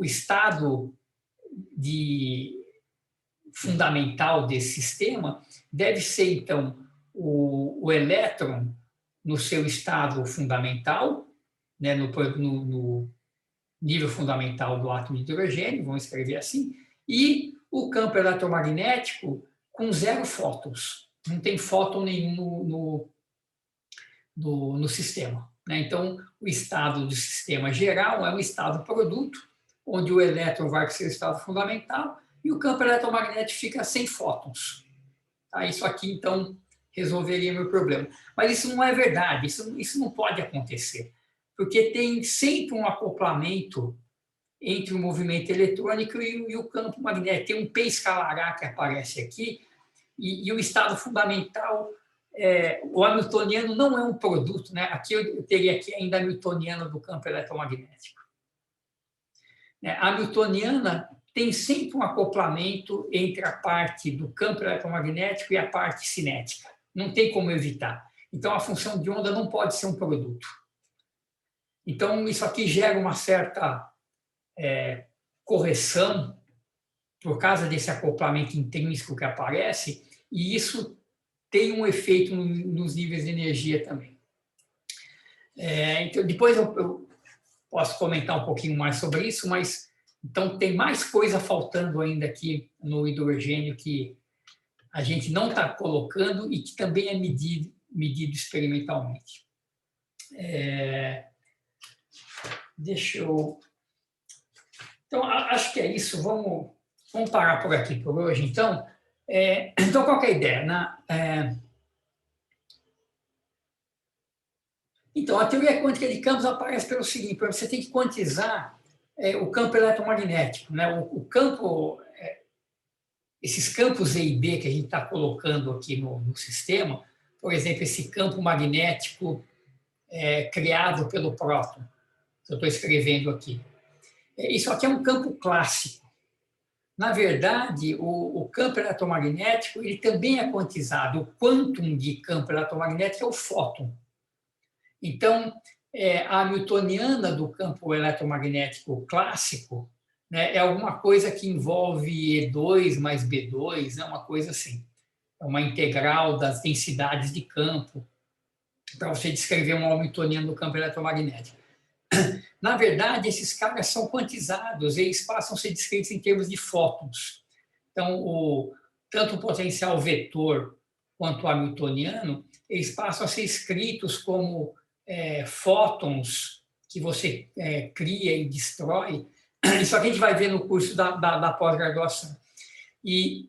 estado fundamental desse sistema deve ser, então, o elétron no seu estado fundamental, né, no nível fundamental do átomo de hidrogênio, vamos escrever assim, e o campo eletromagnético com 0 fótons. Não tem fóton nenhum no sistema, né? Então, o estado do sistema geral é um estado produto, onde o elétron vai para o seu estado fundamental e o campo eletromagnético fica sem fótons. Tá? Isso aqui, então, resolveria meu problema. Mas isso não é verdade, isso não pode acontecer. porque tem sempre um acoplamento entre o movimento eletrônico e o campo magnético. Tem um P escalar A que aparece aqui, e o estado fundamental, o hamiltoniano não é um produto, né? Aqui eu teria aqui ainda hamiltoniano do campo eletromagnético. A hamiltoniana tem sempre um acoplamento entre a parte do campo eletromagnético e a parte cinética. Não tem como evitar. Então, a função de onda não pode ser um produto. Então, isso aqui gera uma certa correção por causa desse acoplamento intrínseco que aparece, e isso tem um efeito nos níveis de energia também. Então, depois eu posso comentar um pouquinho mais sobre isso, mas então tem mais coisa faltando ainda aqui no hidrogênio que a gente não está colocando e que também é medido experimentalmente. Deixa eu... Então, acho que é isso. Vamos parar por aqui por hoje. Então, qual que é a ideia? Então, a teoria quântica de campos aparece pelo seguinte: você tem que quantizar o campo eletromagnético, né? O campo, esses campos E e B que a gente está colocando aqui no sistema, por exemplo, esse campo magnético criado pelo próton, que eu estou escrevendo aqui. Isso aqui é um campo clássico. Na verdade, o campo eletromagnético ele também é quantizado. O quantum de campo eletromagnético é o fóton. Então, a hamiltoniana do campo eletromagnético clássico, né, é alguma coisa que envolve E2 mais B2, é uma coisa assim. É uma integral das densidades de campo para você descrever uma hamiltoniana do campo eletromagnético. Na verdade, esses caras são quantizados, eles passam a ser descritos em termos de fótons. Então, tanto o potencial vetor quanto o hamiltoniano, eles passam a ser escritos como fótons que você cria e destrói. Isso aqui a gente vai ver no curso da pós-graduação. E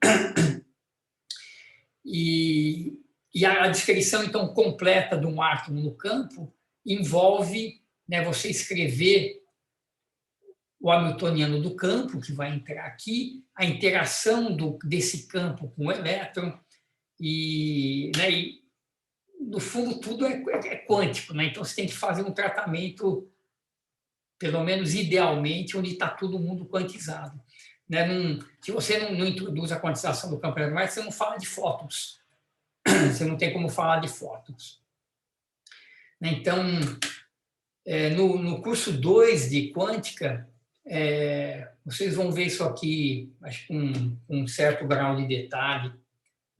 a descrição, então, completa de um átomo no campo envolve você escrever o hamiltoniano do campo, que vai entrar aqui, a interação desse campo com o elétron, e no fundo, tudo é quântico, né? Então, você tem que fazer um tratamento, pelo menos idealmente, onde está todo mundo quantizado. Né? Se você não introduz a quantização do campo eletromagnético, você não fala de fótons. Você não tem como falar de fótons. Então, no curso 2 de quântica, vocês vão ver isso aqui, acho que com um certo grau de detalhe,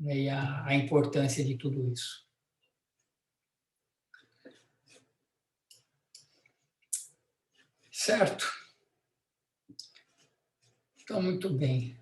né, e a importância de tudo isso. Certo? Então, muito bem.